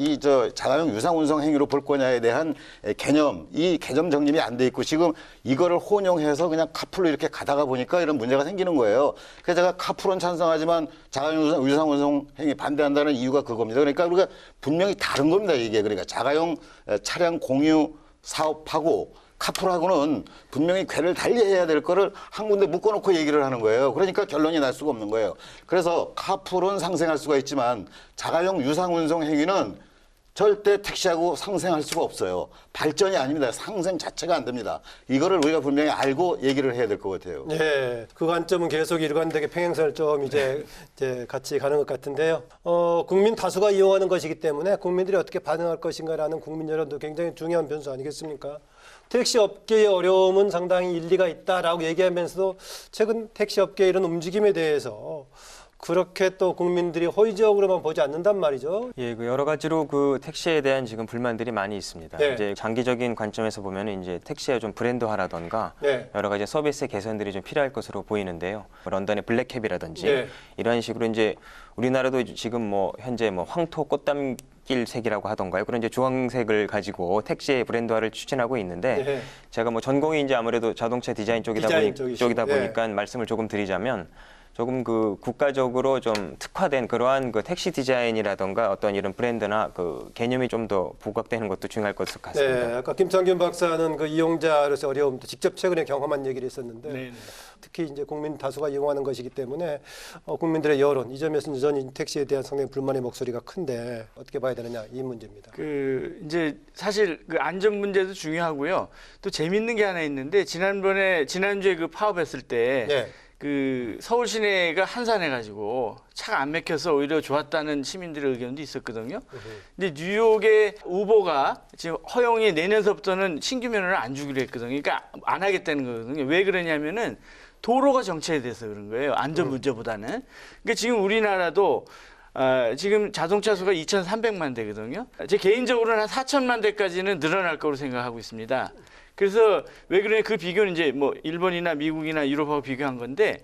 자가용 유상운송 행위로 볼 거냐에 대한 개념, 이 개념 정립이 안 돼 있고 지금 이거를 혼용해서 그냥 카풀로 이렇게 가다가 보니까 이런 문제가 생기는 거예요. 그래서 제가 카풀은 찬성하지만 자가용 유상운송 행위 반대한다는 이유가 그겁니다. 그러니까 우리가 분명히 다른 겁니다, 이게. 그러니까 자가용 차량 공유 사업하고 카풀하고는 분명히 궤를 달리해야 될 거를 한 군데 묶어놓고 얘기를 하는 거예요. 그러니까 결론이 날 수가 없는 거예요. 그래서 카풀은 상생할 수가 있지만 자가용 유상운송 행위는 절대 택시하고 상생할 수가 없어요. 발전이 아닙니다. 상생 자체가 안 됩니다. 이거를 우리가 분명히 알고 얘기를 해야 될 것 같아요. 그 관점은 계속 일관되게 평행선을 좀 이제 같이 가는 것 같은데요. 국민 다수가 이용하는 것이기 때문에 국민들이 어떻게 반응할 것인가라는 국민 여론도 굉장히 중요한 변수 아니겠습니까? 택시 업계의 어려움은 상당히 일리가 있다라고 얘기하면서도 최근 택시 업계의 이런 움직임에 대해서 그렇게 또 국민들이 호의적으로만 보지 않는단 말이죠. 예, 그 여러 가지로 그 택시에 대한 지금 불만들이 많이 있습니다. 네. 이제 장기적인 관점에서 보면은 이제 택시의 좀 브랜드화라던가 네. 여러 가지 서비스 개선들이 좀 필요할 것으로 보이는데요. 런던의 블랙캡이라든지 네. 이런 식으로 이제 우리나라도 지금 뭐 현재 뭐 황토 꽃담길색이라고 하던가요. 그런 이제 주황색을 가지고 택시의 브랜드화를 추진하고 있는데 네. 제가 뭐 전공이 이제 아무래도 자동차 디자인 쪽이다 디자인 보니까 말씀을 조금 드리자면 조금 그 국가적으로 좀 특화된 그러한 그 택시 디자인이라던가 어떤 이런 브랜드나 그 개념이 좀 더 부각되는 것도 중요할 것 같습니다. 네, 아까 김창균 박사는 그 이용자로서 어려움도 직접 최근에 경험한 얘기를 했었는데 네. 특히 이제 국민 다수가 이용하는 것이기 때문에 국민들의 여론 이 점에서 여전히 택시에 대한 상당히 불만의 목소리가 큰데 어떻게 봐야 되느냐 이 문제입니다. 그 이제 사실 그 안전 문제도 중요하고요. 또 재밌는 게 하나 있는데 지난주에 그 파업했을 때 네. 그 서울 시내가 한산해가지고 차가 안 막혀서 오히려 좋았다는 시민들의 의견도 있었거든요. 근데 뉴욕의 우버가 지금 허용이 내년서부터는 신규 면허를 안 주기로 했거든요. 그러니까 안 하겠다는 거거든요. 왜 그러냐면은 도로가 정체돼서 그런 거예요. 안전 문제보다는. 그러니까 지금 우리나라도 지금 자동차 수가 2,300만 대거든요. 제 개인적으로는 한 4천만 대까지는 늘어날 거로 생각하고 있습니다. 그래서 왜 그러냐 그 비교는 이제 뭐 일본이나 미국이나 유럽하고 비교한 건데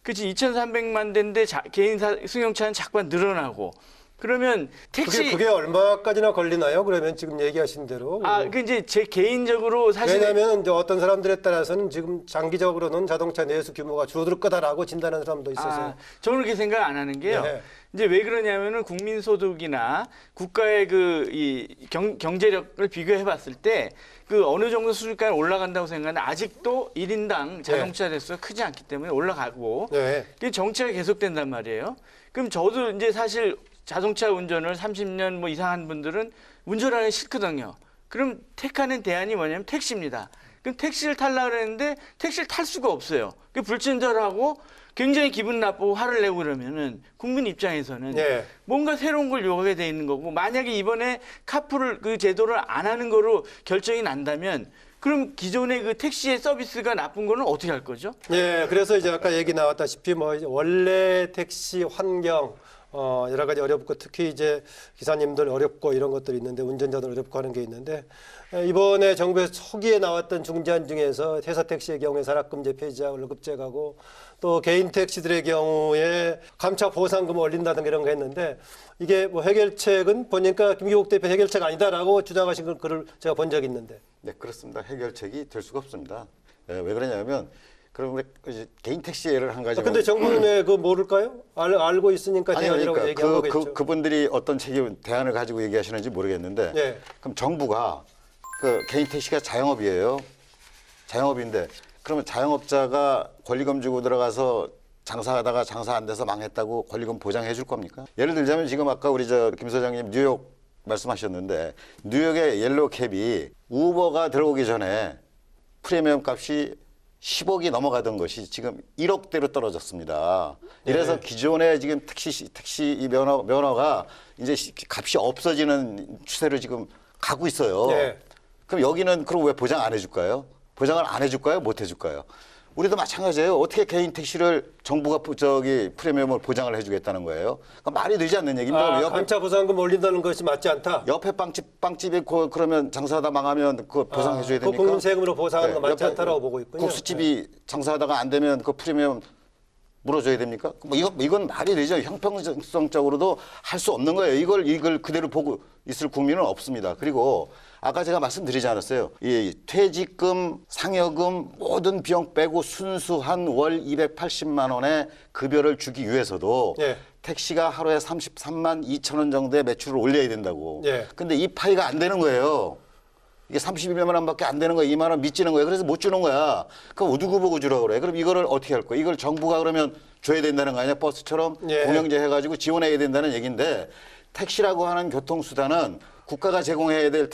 그치 2,300만 대인데 개인 승용차는 자꾸만 늘어나고 그러면 택시 그게 얼마까지나 걸리나요? 그러면 지금 얘기하신 대로. 그 이제 제 개인적으로 사실 왜냐하면 이제 어떤 사람들에 따라서는 지금 장기적으로는 자동차 내수 규모가 줄어들 거다라고 진단하는 사람도 있어서. 저는 그렇게 생각 안 하는 게요. 네. 이제 왜 그러냐면은 국민 소득이나 국가의 이 경제력을 비교해 봤을 때 그 어느 정도 수준까지 올라간다고 생각하는데 아직도 1인당 자동차 대수가 크지 않기 때문에 올라가고 네. 그 정체가 계속된단 말이에요. 그럼 저도 이제 사실 자동차 운전을 30년 뭐 이상 한 분들은 운전하기 싫거든요. 그럼 택하는 대안이 뭐냐면 택시입니다. 그럼 택시를 타려고 그랬는데 택시를 탈 수가 없어요. 그 불친절하고 굉장히 기분 나쁘고 화를 내고 그러면은 국민 입장에서는 네. 뭔가 새로운 걸 요구하게 돼 있는 거고 만약에 이번에 카풀 그 제도를 안 하는 거로 결정이 난다면 그럼 기존의 그 택시의 서비스가 나쁜 거는 어떻게 할 거죠? 예, 그래서 이제 아까 얘기 나왔다시피 뭐 이제 원래 택시 환경 여러 가지 어렵고 특히 이제 기사님들 어렵고 이런 것들이 있는데 운전자들 어렵고 하는 게 있는데 이번에 정부에서 초기에 나왔던 중재안 중에서 회사 택시의 경우에 산악금제 폐지하고 월급제 가고 또 개인 택시들의 경우에 감차 보상금 올린다든가 이런 거 했는데 이게 뭐 해결책은 보니까 김기국 대표 해결책 아니다라고 주장하신 글을 제가 본 적이 있는데. 네, 그렇습니다. 해결책이 될 수가 없습니다. 왜 그러냐면 그럼 우리 이제 개인 택시 예를 한 가지. 근데 정부는 왜 그거 모를까요? 알고 있으니까 대안이라고 그러니까 얘기한 거겠죠. 그분들이 어떤 대안을 가지고 얘기하시는지 모르겠는데 네. 그럼 정부가 그 개인 택시가 자영업이에요. 자영업인데 그러면 자영업자가 권리금 주고 들어가서 장사하다가 장사 안 돼서 망했다고 권리금 보장해 줄 겁니까? 예를 들자면 지금 아까 우리 김 소장님 뉴욕 말씀하셨는데 뉴욕의 옐로우 캡이 우버가 들어오기 전에 프리미엄 값이 10억이 넘어가던 것이 지금 1억대로 떨어졌습니다. 이래서 기존의 지금 택시 이 면허가 이제 값이 없어지는 추세로 지금 가고 있어요. 네. 그럼 여기는 그럼 왜 보장 안 해줄까요? 보장을 안 해줄까요? 못 해줄까요? 우리도 마찬가지예요. 어떻게 개인 택시를 정부가 프리미엄을 보장을 해주겠다는 거예요? 그러니까 말이 되지 않는 얘기입니다. 감차 보상금 올린다는 것이 맞지 않다. 옆에 빵집이 그러면 장사하다 망하면 그 보상해줘야 됩니까? 국민 세금으로 보상하는 거 맞지 않다라고 보고 있군요. 국수집이 장사하다가 안 되면 그 프리미엄 물어줘야 됩니까? 뭐 이건 말이 되죠. 형평성적으로도 할 수 없는 거예요. 이걸 그대로 보고 있을 국민은 없습니다. 그리고 아까 제가 말씀드리지 않았어요. 이 퇴직금, 상여금 모든 비용 빼고 순수한 월 280만 원의 급여를 주기 위해서도 예. 택시가 하루에 33만 2천 원 정도의 매출을 올려야 된다고. 예. 근데 이 파이가 안 되는 거예요. 이게 31만 원밖에 안 되는 거예요. 2만 원 미치는 거예요. 그래서 못 주는 거야. 그럼 누구 보고 주라고 그래. 그럼 이거를 어떻게 할 거야? 이걸 정부가 그러면 줘야 된다는 거 아니야? 버스처럼 예. 공영제 해가지고 지원해야 된다는 얘기인데 택시라고 하는 교통수단은 국가가 제공해야 될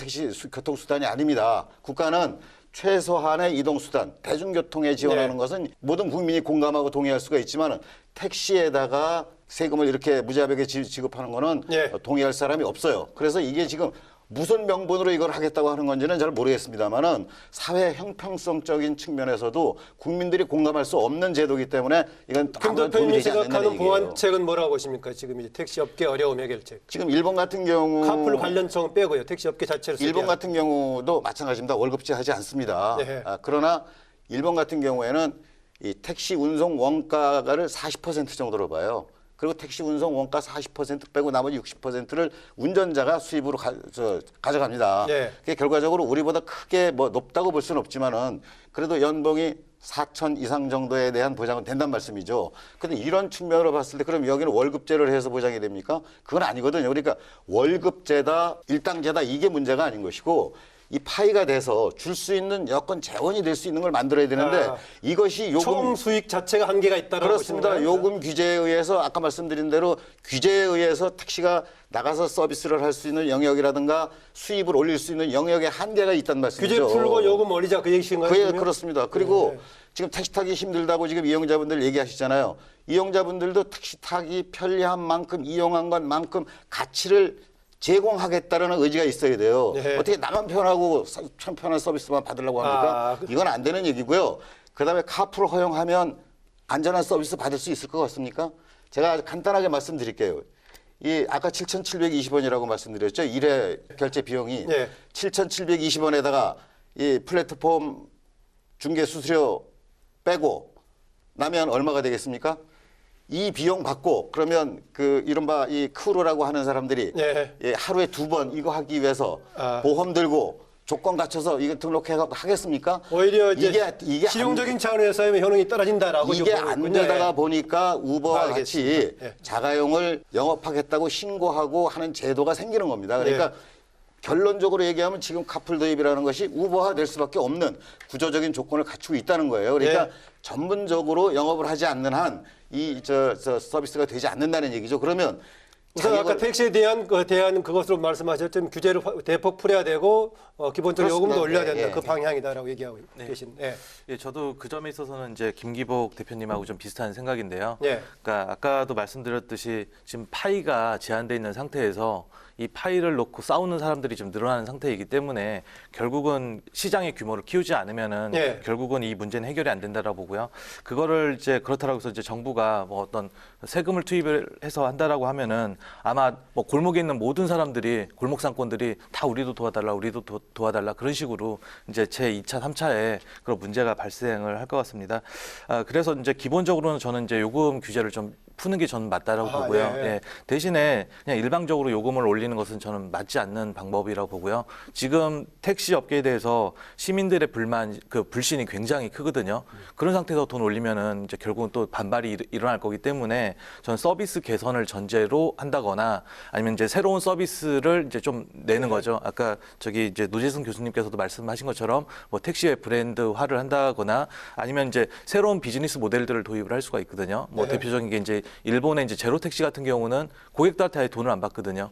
교통수단이 아닙니다. 국가는 최소한의 이동수단, 대중교통에 지원하는 것은 모든 국민이 공감하고 동의할 수가 있지만 택시에다가 세금을 이렇게 무자비하게 지급하는 거는 동의할 사람이 없어요. 그래서 이게 지금 무슨 명분으로 이걸 하겠다고 하는 건지는 잘 모르겠습니다만은 사회 형평성적인 측면에서도 국민들이 공감할 수 없는 제도이기 때문에 이건 김 아무런 도움이 대표님이 되지 않는다는 생각하는 얘기예요. 보완책은 뭐라고 보십니까? 지금 이제 택시업계 어려움 해결책. 지금 일본 같은 경우 카풀 관련청 빼고요. 택시업계 자체를 일본 쓰게 같은 경우도 마찬가지입니다. 월급제 하지 않습니다. 네. 그러나 일본 같은 경우에는 이 택시 운송 원가를 40% 정도로 봐요. 그리고 택시 운송 원가 40% 빼고 나머지 60%를 운전자가 수입으로 가져갑니다. 네. 그게 결과적으로 우리보다 크게 뭐 높다고 볼 수는 없지만은 그래도 연봉이 4천 이상 정도에 대한 보장은 된단 말씀이죠. 근데 이런 측면으로 봤을 때 그럼 여기는 월급제를 해서 보장이 됩니까? 그건 아니거든요. 그러니까 월급제다, 일당제다 이게 문제가 아닌 것이고 이 파이가 돼서 줄 수 있는 여건 재원이 될 수 있는 걸 만들어야 되는데 이것이 요금 총 수익 자체가 한계가 있다라고 그렇습니다. 보시는 거예요? 요금 규제에 의해서 아까 말씀드린 대로 규제에 의해서 택시가 나가서 서비스를 할 수 있는 영역이라든가 수입을 올릴 수 있는 영역에 한계가 있다는 말씀이죠. 규제 풀고 요금 올리자 그 얘기신가요? 그게 그러면? 그렇습니다. 그리고 지금 택시 타기 힘들다고 지금 이용자분들 얘기하시잖아요. 이용자분들도 택시 타기 편리한 만큼 이용한 것만큼 가치를 제공하겠다라는 의지가 있어야 돼요. 네. 어떻게 나만 편하고 편한 서비스만 받으려고 합니까? 이건 안 되는 얘기고요. 그다음에 카풀 허용하면 안전한 서비스 받을 수 있을 것 같습니까? 제가 아주 간단하게 말씀드릴게요. 이 아까 7,720원이라고 말씀드렸죠. 1회 결제 비용이 7,720원에다가 이 플랫폼 중개 수수료 빼고 나면 얼마가 되겠습니까? 이 비용 받고 그러면 그 이른바 이 크루라고 하는 사람들이 예, 하루에 2번 이거 하기 위해서 보험 들고 조건 갖춰서 이거 등록해 하겠습니까? 오히려 이제 이게 실용적인 차원에서의 효능이 떨어진다라고 이게 안 되다가 보니까 우버와 같이 자가용을 영업하겠다고 신고하고 하는 제도가 생기는 겁니다. 그러니까 결론적으로 얘기하면 지금 카풀 도입이라는 것이 우버화 될 수밖에 없는 구조적인 조건을 갖추고 있다는 거예요. 그러니까 전문적으로 영업을 하지 않는 한 이 서비스가 되지 않는다는 얘기죠. 그러면 우선 아까 택시에 대한 그것으로 말씀하셨죠. 규제를 대폭 풀어야 되고 기본적으로 요금도 올려야 된다. 그 방향이다라고 얘기하고 계신. 예, 저도 그 점에 있어서는 이제 김기복 대표님하고 좀 비슷한 생각인데요. 예. 그러니까 아까도 말씀드렸듯이 지금 파이가 제한돼 있는 상태에서 이 파이를 놓고 싸우는 사람들이 좀 늘어나는 상태이기 때문에 결국은 시장의 규모를 키우지 않으면은 결국은 이 문제는 해결이 안 된다라고 보고요. 그거를 이제 그렇다라고 해서 이제 정부가 뭐 어떤 세금을 투입을 해서 한다라고 하면은 아마 뭐 골목에 있는 모든 사람들이 골목 상권들이 다 우리도 도와달라, 우리도 도와달라 그런 식으로 이제 제 2차, 3차에 그런 문제가 발생을 할 것 같습니다. 그래서 이제 기본적으로는 저는 이제 요금 규제를 좀 푸는 게 저는 맞다라고 보고요. 예. 대신에 그냥 일방적으로 요금을 올리는 것은 저는 맞지 않는 방법이라고 보고요. 지금 택시 업계에 대해서 시민들의 불신이 굉장히 크거든요. 그런 상태에서 돈 올리면은 이제 결국은 또 반발이 일어날 거기 때문에 저는 서비스 개선을 전제로 한다거나 아니면 이제 새로운 서비스를 이제 좀 내는 거죠. 아까 저기 이제 노재승 교수님께서도 말씀하신 것처럼 뭐 택시의 브랜드화를 한다거나 아니면 이제 새로운 비즈니스 모델들을 도입을 할 수가 있거든요. 뭐 대표적인 게 이제 일본의 이제 제로 택시 같은 경우는 고객들한테 아예 돈을 안 받거든요.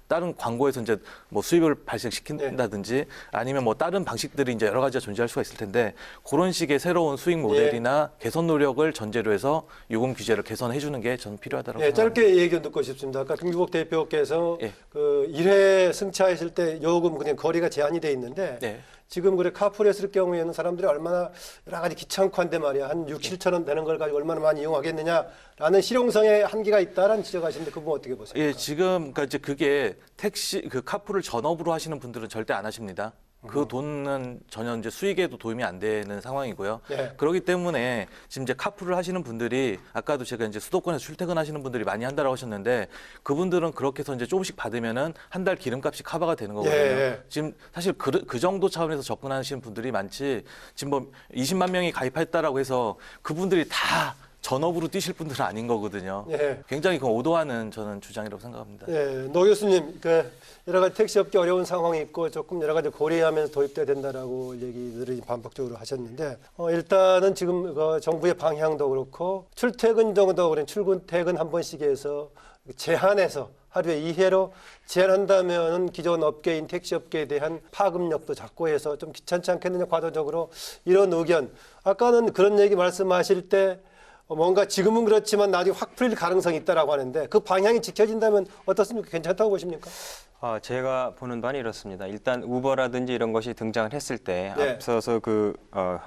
다른 광고에서 이제 뭐 수입을 발생시킨다든지 아니면 뭐 다른 방식들이 이제 여러 가지가 존재할 수가 있을 텐데 그런 식의 새로운 수익 모델이나 개선 노력을 전제로 해서 요금 규제를 개선해 주는 게 저는 필요하다고 생각합니다. 짧게 얘기 좀 듣고 싶습니다. 아까 김기복 대표께서 그 1회 승차했을 때 요금 그냥 거리가 제한이 돼 있는데 지금 그래 카풀 했을 경우에는 사람들이 얼마나 여러 가지 귀찮고 한데 말이야 한 6, 7천 원 되는 걸 가지고 얼마나 많이 이용하겠느냐라는 실용성에 한계가 있다라는 지적하시는데 그 부분 어떻게 보세요? 예, 지금 그러니까 이제 그게 택시 그 카풀을 전업으로 하시는 분들은 절대 안 하십니다. 그 돈은 전혀 이제 수익에도 도움이 안 되는 상황이고요. 그렇기 때문에 지금 이제 카풀을 하시는 분들이 아까도 제가 이제 수도권에서 출퇴근하시는 분들이 많이 한다라고 하셨는데 그분들은 그렇게 해서 이제 조금씩 받으면은 한 달 기름값이 커버가 되는 거거든요. 지금 사실 그 정도 차원에서 접근하시는 분들이 많지 지금 뭐 20만 명이 가입했다라고 해서 그분들이 다 전업으로 뛰실 분들은 아닌 거거든요. 굉장히 그 오도하는 저는 주장이라고 생각합니다. 노 교수님, 그 여러 가지 택시업계 어려운 상황이 있고 조금 여러 가지 고려하면서 도입돼야 된다라고 얘기들을 반복적으로 하셨는데 일단은 지금 그 정부의 방향도 그렇고 출퇴근 정도 그런 출근 퇴근 한 번씩 해서 제한해서 하루에 2회로 제한한다면은 기존 업계인 택시업계에 대한 파급력도 작고 해서 좀 귀찮지 않겠느냐 과도적으로 이런 의견. 아까는 그런 얘기 말씀하실 때 뭔가 지금은 그렇지만 나중에 확 풀릴 가능성이 있다라고 하는데 그 방향이 지켜진다면 어떻습니까? 괜찮다고 보십니까? 제가 보는 바는 이렇습니다. 일단 우버라든지 이런 것이 등장을 했을 때 네. 앞서서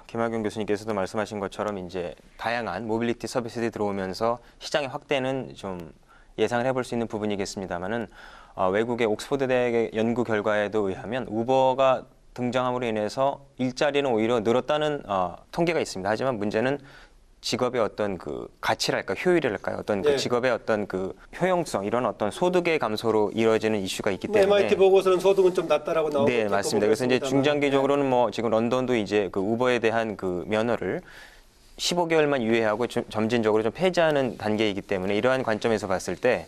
김학용 교수님께서도 말씀하신 것처럼 이제 다양한 모빌리티 서비스들이 들어오면서 시장의 확대는 좀 예상을 해볼 수 있는 부분이겠습니다만은 외국의 옥스퍼드 대학의 연구 결과에도 의하면 우버가 등장함으로 인해서 일자리는 오히려 늘었다는 통계가 있습니다. 하지만 문제는 직업의 어떤 그 가치랄까 효율이랄까요? 어떤 그 네. 직업의 어떤 그 효용성 이런 어떤 소득의 감소로 이루어지는 이슈가 있기 때문에 MIT 보고서는 소득은 좀 낮다라고 나오고 네, 맞습니다. 그래서 이제 중장기적으로는 뭐 지금 런던도 이제 그 우버에 대한 그 면허를 15개월만 유예하고 점진적으로 좀 폐지하는 단계이기 때문에 이러한 관점에서 봤을 때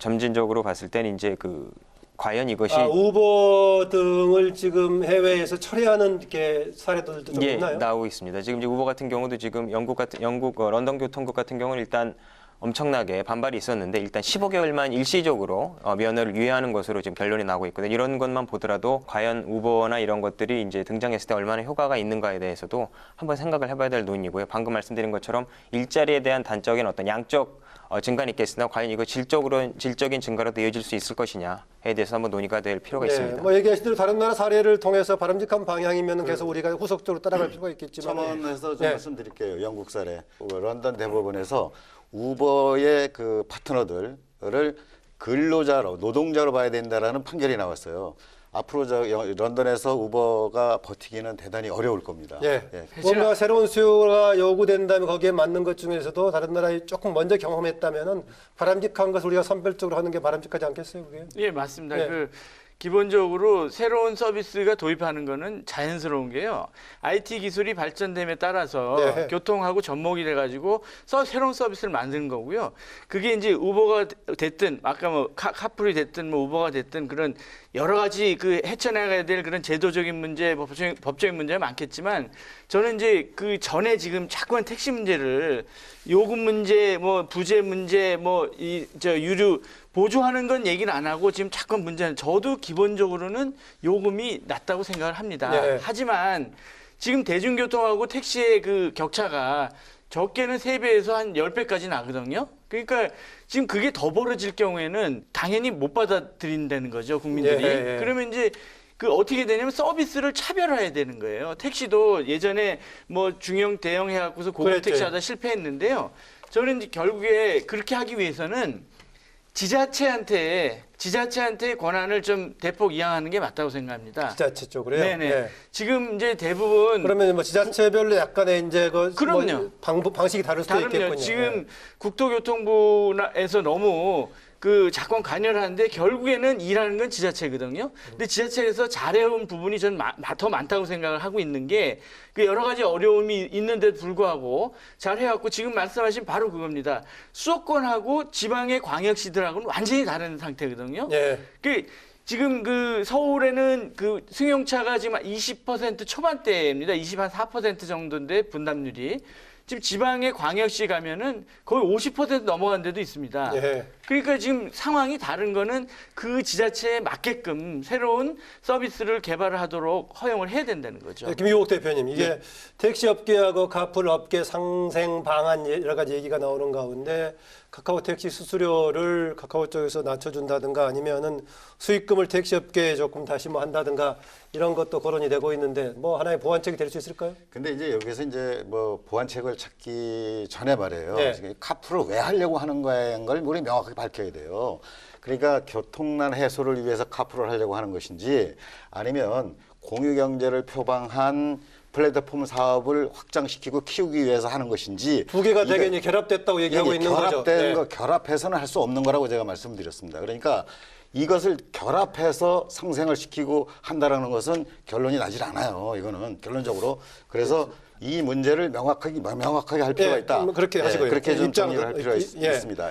점진적으로 봤을 때는 이제 그 과연 이것이 우버 등을 지금 해외에서 철회하는 이렇게 사례들도 좀 있나요? 나오고 있습니다. 지금 이제 우버 같은 경우도 지금 영국 런던 교통국 같은 경우는 일단 엄청나게 반발이 있었는데 일단 15개월만 일시적으로 면허를 유예하는 것으로 지금 결론이 나고 있거든요. 이런 것만 보더라도 과연 우버나 이런 것들이 이제 등장했을 때 얼마나 효과가 있는가에 대해서도 한번 생각을 해봐야 될 논의고요. 방금 말씀드린 것처럼 일자리에 대한 단적인 어떤 양적 증가는 있겠으나 과연 이거 질적인 증가로도 이어질 수 있을 것이냐에 대해서 한번 논의가 될 필요가 있습니다. 뭐 얘기하신 대로 다른 나라 사례를 통해서 바람직한 방향이면 계속 우리가 후속적으로 따라갈 필요가 있겠지만 첨언해서 좀 말씀드릴게요. 영국 사례. 런던 대법원에서 우버의 그 파트너들을 근로자로 노동자로 봐야 된다라는 판결이 나왔어요. 앞으로 런던에서 우버가 버티기는 대단히 어려울 겁니다. 뭔가 새로운 수요가 요구된다면 거기에 맞는 것 중에서도 다른 나라에 조금 먼저 경험했다면은 바람직한 것을 우리가 선별적으로 하는 게 바람직하지 않겠어요, 그게? 예, 맞습니다. 기본적으로 새로운 서비스가 도입하는 거는 자연스러운 게요. IT 기술이 발전됨에 따라서 교통하고 접목이 돼가지고 새로운 서비스를 만드는 거고요. 그게 이제 우버가 됐든 아까 뭐 카풀이 됐든 뭐 우버가 됐든 그런 여러 가지 그 헤쳐나가야 될 그런 제도적인 문제, 법적인 문제가 많겠지만 저는 이제 그 전에 지금 자꾸만 택시 문제를 요금 문제, 뭐 부재 문제, 뭐 유류 보조하는 건 얘기는 안 하고 지금 자꾸 문제는 저도 기본적으로는 요금이 낮다고 생각을 합니다. 하지만 지금 대중교통하고 택시의 그 격차가 적게는 3배에서 한 10배까지 나거든요. 그러니까 지금 그게 더 벌어질 경우에는 당연히 못 받아들인다는 거죠, 국민들이. 그러면 이제 그 어떻게 되냐면 서비스를 차별화해야 되는 거예요. 택시도 예전에 뭐 중형, 대형 해갖고서 고급 택시 하다 실패했는데요. 저는 이제 결국에 그렇게 하기 위해서는 지자체한테 권한을 좀 대폭 이양하는 게 맞다고 생각합니다. 지자체 쪽으로요? 네네. 지금 이제 대부분 그러면 뭐 지자체별로 약간의 이제 그럼요. 뭐 방식이 다를 수도 있겠군요. 지금 국토교통부에서 너무 그 자권 관여를 하는데 결국에는 일하는 건 지자체거든요. 근데 지자체에서 잘해온 부분이 저는 더 많다고 생각을 하고 있는 게 그 여러 가지 어려움이 있는데도 불구하고 잘해왔고 지금 말씀하신 바로 그겁니다. 수도권하고 지방의 광역시들하고는 완전히 다른 상태거든요. 지금 그 서울에는 그 승용차가 지금 20% 초반대입니다. 24% 정도인데 분담률이. 지금 지방의 광역시 가면은 거의 50% 넘어간 데도 있습니다. 그러니까 지금 상황이 다른 거는 그 지자체에 맞게끔 새로운 서비스를 개발을 하도록 허용을 해야 된다는 거죠. 김유옥 대표님, 이게 택시업계하고 카풀업계 상생 방안 여러 가지 얘기가 나오는 가운데 카카오 택시 수수료를 카카오 쪽에서 낮춰준다든가 아니면은 수익금을 택시업계에 조금 다시 뭐 한다든가 이런 것도 거론이 되고 있는데 뭐 하나의 보완책이 될 수 있을까요? 근데 이제 여기서 이제 뭐 보완책을 찾기 전에 말이에요. 카풀을 왜 하려고 하는 거인 걸 우리 명확하게 밝혀야 돼요. 그러니까 교통난 해소를 위해서 카풀을 하려고 하는 것인지 아니면 공유 경제를 표방한 플랫폼 사업을 확장시키고 키우기 위해서 하는 것인지 두 개가 되게 결합됐다고 얘기하고 있는 거죠. 결합된 거 결합해서는 할 수 없는 거라고 제가 말씀드렸습니다. 그러니까 이것을 결합해서 상생을 시키고 한다라는 것은 결론이 나질 않아요. 이거는 결론적으로. 그래서 이 문제를 명확하게 할 필요가 있다. 그렇게 하시고요. 그렇게 좀 정리를 할 필요가 있습니다.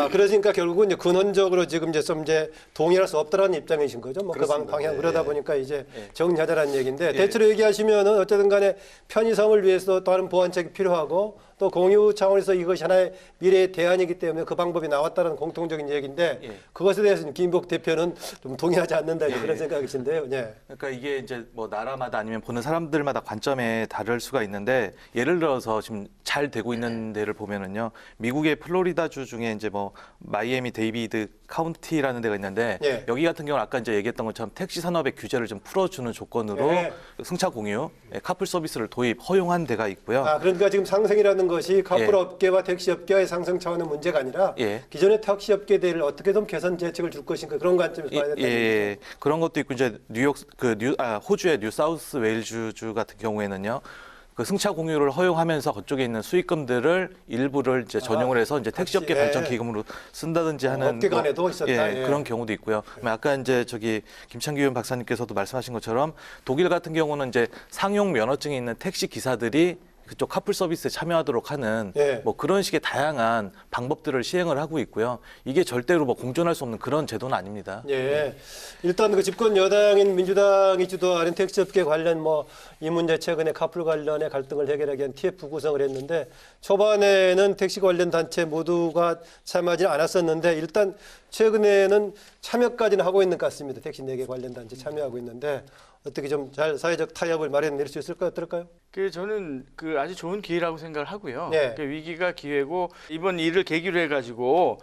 그러니까 결국은 이제 근원적으로 지금 이제 동의할 수 없다라는 입장이신 거죠. 뭐 그 방향 그러다 보니까 이제 정리하자라는 얘기인데 대체로 얘기하시면은 어쨌든 간에 편의성을 위해서 또 다른 보완책이 필요하고 또 공유 차원에서 이것이 하나의 미래의 대안이기 때문에 그 방법이 나왔다는 공통적인 얘기인데 그것에 대해서는 김복 대표는 좀 동의하지 않는다 그런 생각이신데요. 그러니까 이게 이제 뭐 나라마다 아니면 보는 사람들마다 관점에 다를 수가 있는. 있는데 예를 들어서 지금 잘 되고 있는 데를 보면은요. 미국의 플로리다주 중에 이제 뭐 마이애미 데이비드 카운티라는 데가 있는데 예. 여기 같은 경우는 아까 이제 얘기했던 것처럼 택시 산업의 규제를 좀 풀어주는 조건으로 예. 승차 공유, 카풀 서비스를 도입 허용한 데가 있고요. 아, 그러니까 지금 상생이라는 것이 카풀 예. 업계와 택시 업계의 상생 차원의 문제가 아니라 예. 기존의 택시 업계들을 어떻게 좀 개선 대책을 줄 것인가 그런 관점에서 봐야 된다는 예, 그런 것도 있고 이제 호주의 뉴사우스 웨일즈주 같은 경우에는요. 그 승차 공유를 허용하면서 그쪽에 있는 수익금들을 일부를 이제 전용을 해서 이제 택시업계 같이, 발전 예. 기금으로 쓴다든지 하는 업계 간에도 있었다. 예. 그런 경우도 있고요. 아까 이제 김창규 의원 박사님께서도 말씀하신 것처럼 독일 같은 경우는 이제 상용 면허증이 있는 택시 기사들이 그쪽 카풀 서비스에 참여하도록 하는 예. 뭐 그런 식의 다양한 방법들을 시행을 하고 있고요. 이게 절대로 뭐 공존할 수 없는 그런 제도는 아닙니다. 예. 일단 그 집권 여당인 민주당이 주도하는 택시업계 관련 뭐 이 문제 최근에 카풀 관련의 갈등을 해결하기 위한 TF 구성을 했는데 초반에는 택시 관련 단체 모두가 참여하지는 않았었는데 일단 최근에는 참여까지는 하고 있는 것 같습니다. 택시 4개 관련 단체 참여하고 있는데 어떻게 좀 잘 사회적 타협을 마련낼 수 있을까 어떨까요? 저는 아주 좋은 기회라고 생각을 하고요. 네. 위기가 기회고 이번 일을 계기로 해가지고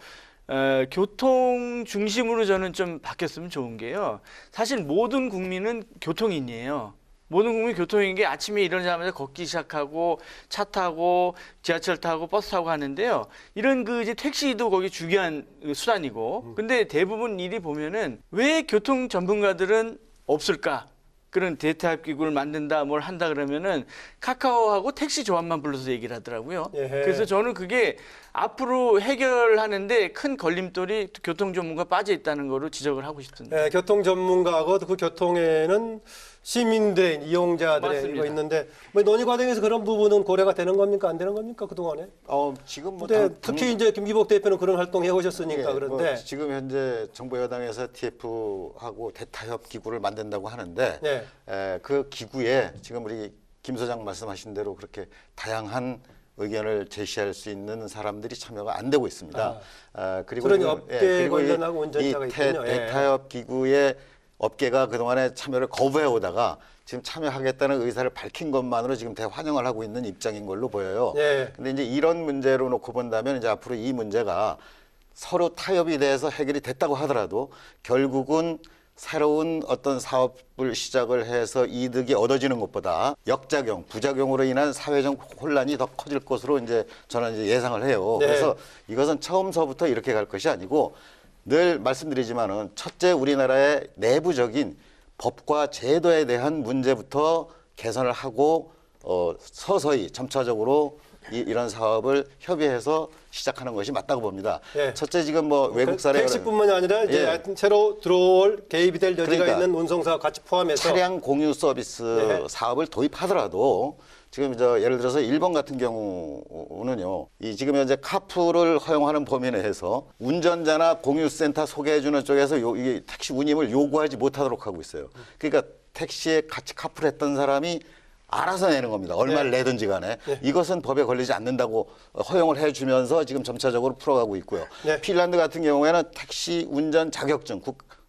교통 중심으로 저는 좀 바뀌었으면 좋은 게요. 사실 모든 국민은 교통인이에요. 모든 국민이 교통인 게 아침에 일어나자마자 걷기 시작하고 차 타고 지하철 타고 버스 타고 하는데요. 이런 이제 택시도 거기 중요한 수단이고. 근데 대부분 일이 보면은 왜 교통 전문가들은 없을까? 그런 데이터 기구를 만든다, 뭘 한다 그러면은 카카오하고 택시 조합만 불러서 얘기를 하더라고요. 예헤. 그래서 저는 그게 앞으로 해결하는데 큰 걸림돌이 교통 전문가 빠져 있다는 거로 지적을 하고 싶습니다. 예, 교통 전문가하고 그 교통에는 시민들, 이용자들의 맞습니다. 이거 있는데 뭐 논의 과정에서 그런 부분은 고려가 되는 겁니까? 안 되는 겁니까? 그동안에? 지금 뭐 근데 특히 이제 김기복 대표는 그런 활동 해오셨으니까 예, 그런데 뭐 지금 현재 정부 여당에서 TF하고 대타협 기구를 만든다고 하는데 네. 그 기구에 지금 우리 김 소장 말씀하신 대로 그렇게 다양한 의견을 제시할 수 있는 사람들이 참여가 안 되고 있습니다. 그리고 그런 지금, 업계 그리고 관련하고 운전자가 있군요. 예. 대타협 기구의 업계가 그동안에 참여를 거부해 오다가 지금 참여하겠다는 의사를 밝힌 것만으로 지금 대환영을 하고 있는 입장인 걸로 보여요. 예. 근데 이제 이런 문제로 놓고 본다면 이제 앞으로 이 문제가 서로 타협이 돼서 해결이 됐다고 하더라도 결국은 새로운 어떤 사업을 시작을 해서 이득이 얻어지는 것보다 역작용, 부작용으로 인한 사회적 혼란이 더 커질 것으로 이제 저는 이제 예상을 해요. 네. 그래서 이것은 처음서부터 이렇게 갈 것이 아니고 늘 말씀드리지만은 첫째 우리나라의 내부적인 법과 제도에 대한 문제부터 개선을 하고 서서히 점차적으로 이런 사업을 협의해서 시작하는 것이 맞다고 봅니다. 예. 첫째 지금 뭐 외국 사례 택시뿐만이 아니라 이제 예. 하여튼 새로 들어올 개입이 될 여지가 그러니까 있는 운송사와 같이 포함해서 차량 공유 서비스 네. 사업을 도입하더라도 지금 예를 들어서 일본 같은 경우는요, 지금 현재 카풀을 허용하는 범위 내에서 운전자나 공유센터 소개해주는 쪽에서 이 택시 운임을 요구하지 못하도록 하고 있어요. 그러니까 택시에 같이 카풀했던 사람이 알아서 내는 겁니다. 얼마를 네. 내든지 간에. 이것은 법에 걸리지 않는다고 허용을 해주면서 지금 점차적으로 풀어가고 있고요. 네. 핀란드 같은 경우에는 택시 운전 자격증이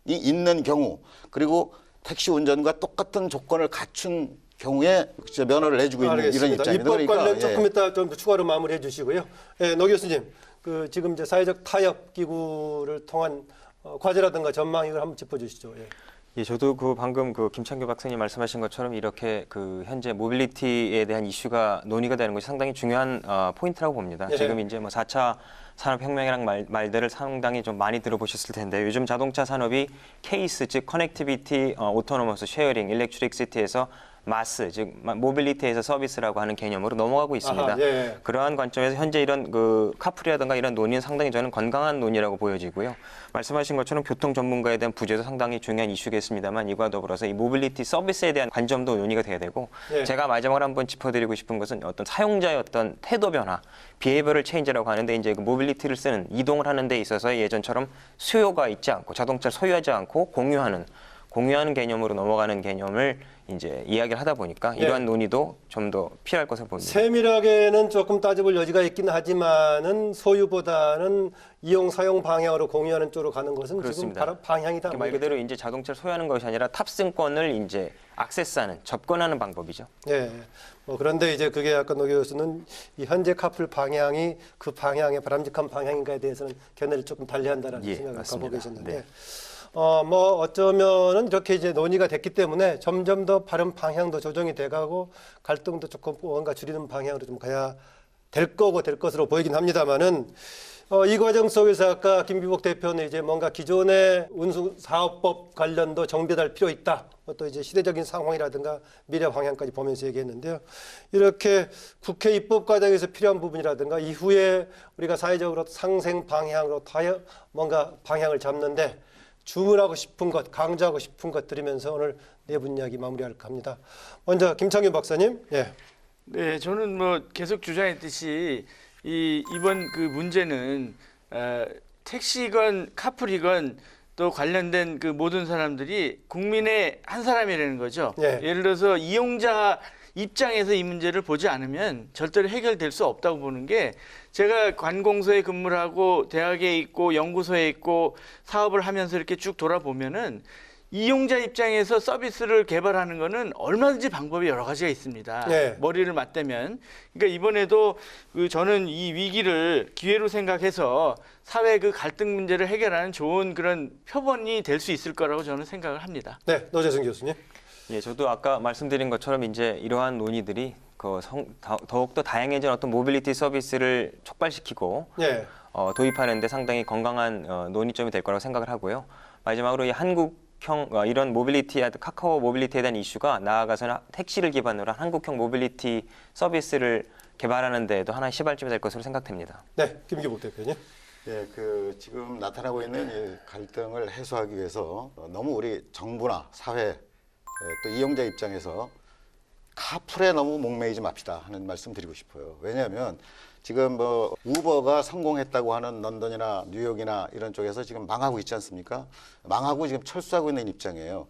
있는 경우 그리고 택시 운전과 똑같은 조건을 갖춘 경우에 면허를 내주고 있는 이런 입장입니다. 입법 관련 조금 이따 좀 추가로 마무리해 주시고요. 예, 노 교수님, 지금 이제 사회적 타협 기구를 통한 과제라든가 전망 이걸 한번 짚어주시죠. 예. 예, 저도 방금 김창규 박사님 말씀하신 것처럼 이렇게 현재 모빌리티에 대한 이슈가 논의가 되는 것이 상당히 중요한 포인트라고 봅니다. 예. 지금 이제 4차 산업혁명이란 말들을 상당히 좀 많이 들어보셨을 텐데 요즘 자동차 산업이 케이스, 즉 커넥티비티, 오토노머스, 쉐어링, 일렉트릭 시티에서 마스, 즉 모빌리티에서 서비스라고 하는 개념으로 넘어가고 있습니다. 아하, 예. 그러한 관점에서 현재 이런 카풀이라든가 이런 논의는 상당히 저는 건강한 논의라고 보여지고요. 말씀하신 것처럼 교통 전문가에 대한 부재도 상당히 중요한 이슈겠습니다만 이와 더불어서 이 모빌리티 서비스에 대한 관점도 논의가 돼야 되고 예. 제가 마지막으로 한번 짚어드리고 싶은 것은 어떤 사용자의 어떤 태도 변화, 비헤이버럴 체인지라고 하는데 이제 모빌리티를 쓰는 이동을 하는 데 있어서 예전처럼 수요가 있지 않고 자동차를 소유하지 않고 공유하는 공유하는 개념으로 넘어가는 개념을 이제 이야기를 하다 보니까 이러한 논의도 좀 더 필요할 것으로 보입니다. 세밀하게는 조금 따져볼 여지가 있긴 하지만은 소유보다는 이용 사용 방향으로 공유하는 쪽으로 가는 것은 그렇습니다. 지금 바로 방향이다. 말 그대로 이제 자동차를 소유하는 것이 아니라 탑승권을 이제 액세스하는, 접근하는 방법이죠. 예. 그런데 이제 그게 아까 노 교수는 이 현재 카풀 방향이 그 방향의 바람직한 방향인가에 대해서는 견해를 조금 달리한다는 생각을 갖고 계셨는데. 네. 어쩌면은 이렇게 이제 논의가 됐기 때문에 점점 더 바른 방향도 조정이 돼가고 갈등도 조금 뭔가 줄이는 방향으로 좀 가야 될 거고 될 것으로 보이긴 합니다만은 이 과정 속에서 아까 김비복 대표는 이제 뭔가 기존의 운송사업법 관련도 정비할 필요 있다. 또 이제 시대적인 상황이라든가 미래 방향까지 보면서 얘기했는데요. 이렇게 국회 입법 과정에서 필요한 부분이라든가 이후에 우리가 사회적으로 상생 방향으로 뭔가 방향을 잡는데 주문하고 싶은 것, 강조하고 싶은 것 들으면서 오늘 네 분 이야기 마무리할까 합니다. 먼저 김창균 박사님. 예. 네, 저는 뭐 계속 주장했듯이 이번 그 문제는 택시건 카풀이건 또 관련된 그 모든 사람들이 국민의 한 사람이라는 거죠. 예. 예를 들어서 이용자 입장에서 이 문제를 보지 않으면 절대로 해결될 수 없다고 보는 게, 제가 관공서에 근무를 하고 대학에 있고 연구소에 있고 사업을 하면서 이렇게 쭉 돌아보면은 이용자 입장에서 서비스를 개발하는 거는 얼마든지 방법이 여러 가지가 있습니다. 네. 머리를 맞대면. 그러니까 이번에도 저는 이 위기를 기회로 생각해서 사회 그 갈등 문제를 해결하는 좋은 그런 표본이 될 수 있을 거라고 저는 생각을 합니다. 네, 노재승 교수님. 예, 저도 아까 말씀드린 것처럼 이제 이러한 논의들이 더욱더 다양해진 어떤 모빌리티 서비스를 촉발시키고 예. 도입하는 데 상당히 건강한 논의점이 될 거라고 생각을 하고요. 마지막으로 이 한국형 이런 모빌리티, 카카오 모빌리티에 대한 이슈가 나아가서는 택시를 기반으로 한 한국형 모빌리티 서비스를 개발하는 데에도 하나의 시발점이 될 것으로 생각됩니다. 네, 김기복 대표님. 예, 지금 나타나고 있는 이 갈등을 해소하기 위해서 너무 우리 정부나 사회 또 이용자 입장에서 카풀에 너무 목매이지 맙시다 하는 말씀 드리고 싶어요. 왜냐하면 지금 뭐 우버가 성공했다고 하는 런던이나 뉴욕이나 이런 쪽에서 지금 망하고 있지 않습니까? 망하고 지금 철수하고 있는 입장이에요.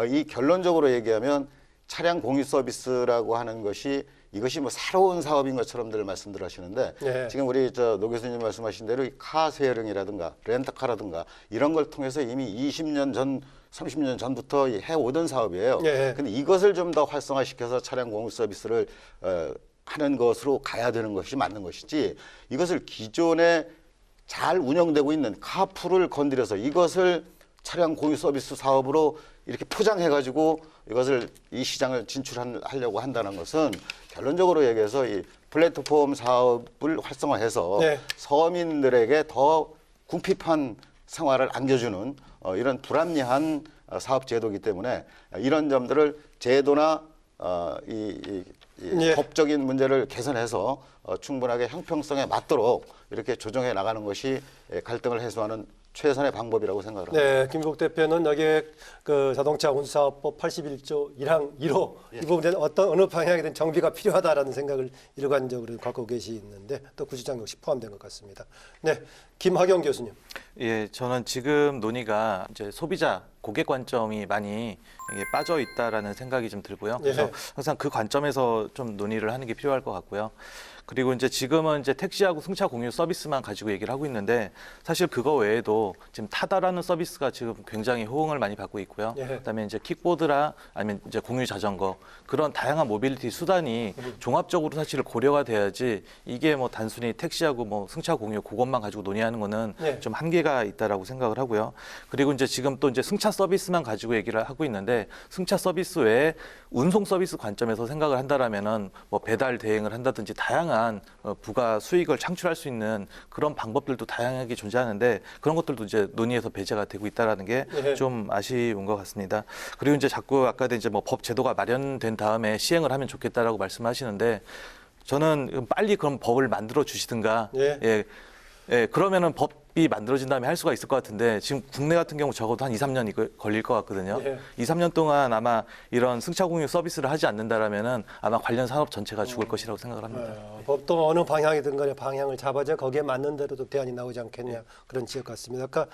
이 결론적으로 얘기하면 차량 공유 서비스라고 하는 것이 이것이 뭐 새로운 사업인 것처럼들 말씀들 하시는데 네. 지금 우리 노 교수님 말씀하신 대로 이 카쉐어링이라든가 렌터카라든가 이런 걸 통해서 이미 20년 전 30년 전부터 해오던 사업이에요. 네. 근데 이것을 좀 더 활성화시켜서 차량 공유 서비스를 하는 것으로 가야 되는 것이 맞는 것이지, 이것을 기존에 잘 운영되고 있는 카풀을 건드려서 이것을 차량 공유 서비스 사업으로 이렇게 포장해가지고 이것을 이 시장을 진출하려고 한다는 것은 결론적으로 얘기해서 이 플랫폼 사업을 활성화해서 네. 서민들에게 더 궁핍한 생활을 안겨주는 이런 불합리한 사업 제도이기 때문에 이런 점들을 제도나 예. 법적인 문제를 개선해서 충분하게 형평성에 맞도록 이렇게 조정해 나가는 것이 갈등을 해소하는 최선의 방법이라고 생각을 합니다. 네, 김국 대표는 여기에 그 자동차 운수사업법 81조 1항 1호 이 부분에 어느 방향이든 정비가 필요하다라는 생각을 일관적으로 갖고 계시는데 또 구시장 역시 포함된 것 같습니다. 네, 김학영 교수님. 예, 저는 지금 논의가 이제 소비자 고객 관점이 많이 빠져 있다라는 생각이 좀 들고요. 그래서 항상 그 관점에서 좀 논의를 하는 게 필요할 것 같고요. 그리고 이제 지금은 이제 택시하고 승차 공유 서비스만 가지고 얘기를 하고 있는데, 사실 그거 외에도 지금 타다라는 서비스가 지금 굉장히 호응을 많이 받고 있고요. 그다음에 이제 킥보드라 아니면 이제 공유 자전거, 그런 다양한 모빌리티 수단이 종합적으로 사실 고려가 돼야지, 이게 뭐 단순히 택시하고 뭐 승차 공유 그것만 가지고 논의하는 거는 좀 한계가 있다라고 생각을 하고요. 그리고 이제 지금 또 이제 승차 서비스만 가지고 얘기를 하고 있는데, 승차 서비스 외에 운송 서비스 관점에서 생각을 한다라면은 뭐 배달 대행을 한다든지 다양한 부가 수익을 창출할 수 있는 그런 방법들도 다양하게 존재하는데, 그런 것들도 이제 논의에서 배제가 되고 있다라는 게 좀 아쉬운 것 같습니다. 그리고 이제 자꾸 아까도 이제 뭐 법 제도가 마련된 다음에 시행을 하면 좋겠다라고 말씀하시는데, 저는 빨리 그런 법을 만들어 주시든가, 예, 그러면은 법 법이 만들어진 다음에 할 수가 있을 것 같은데 지금 국내 같은 경우 적어도 한 2, 3년이 걸릴 것 같거든요. 예. 2, 3년 동안 아마 이런 승차 공유 서비스를 하지 않는다라면은 아마 관련 산업 전체가 죽을 것이라고 생각을 합니다. 법도 어느 방향이든 간에 방향을 잡아져 거기에 맞는 대로 또 대안이 나오지 않겠냐 그런 지적 같습니다. 아까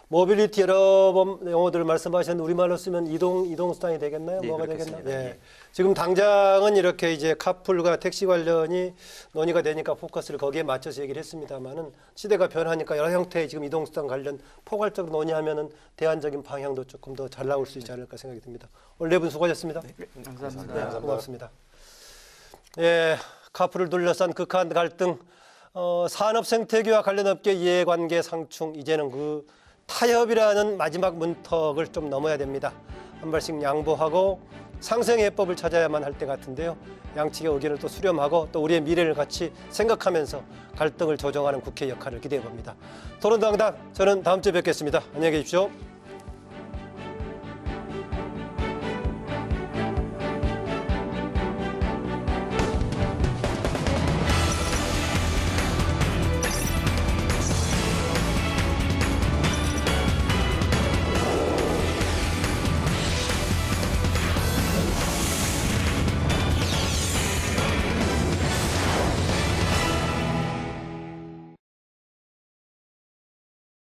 모빌리티 여러 번 용어들을 말씀하셨는데 우리말로 쓰면 이동 수단이 되겠나요? 예, 뭐가 그렇겠습니다. 되겠나요? 예. 지금 당장은 이렇게 이제 카풀과 택시 관련이 논의가 되니까 포커스를 거기에 맞춰서 얘기를 했습니다만은 시대가 변하니까 여러 형태의 지금 이동 수단 관련 포괄적으로 논의하면은 대안적인 방향도 조금 더 잘 나올 수 있지 않을까 생각이 듭니다. 오늘 네 분 수고하셨습니다. 감사합니다. 네, 고맙습니다. 예, 카풀을 둘러싼 극한 갈등, 산업 생태계와 관련 업계 이해관계 상충, 이제는 그 타협이라는 마지막 문턱을 좀 넘어야 됩니다. 한 발씩 양보하고 상생의 해법을 찾아야만 할 때 같은데요. 양측의 의견을 또 수렴하고 또 우리의 미래를 같이 생각하면서 갈등을 조정하는 국회 역할을 기대해 봅니다. 토론당당 저는 다음 주에 뵙겠습니다. 안녕히 계십시오.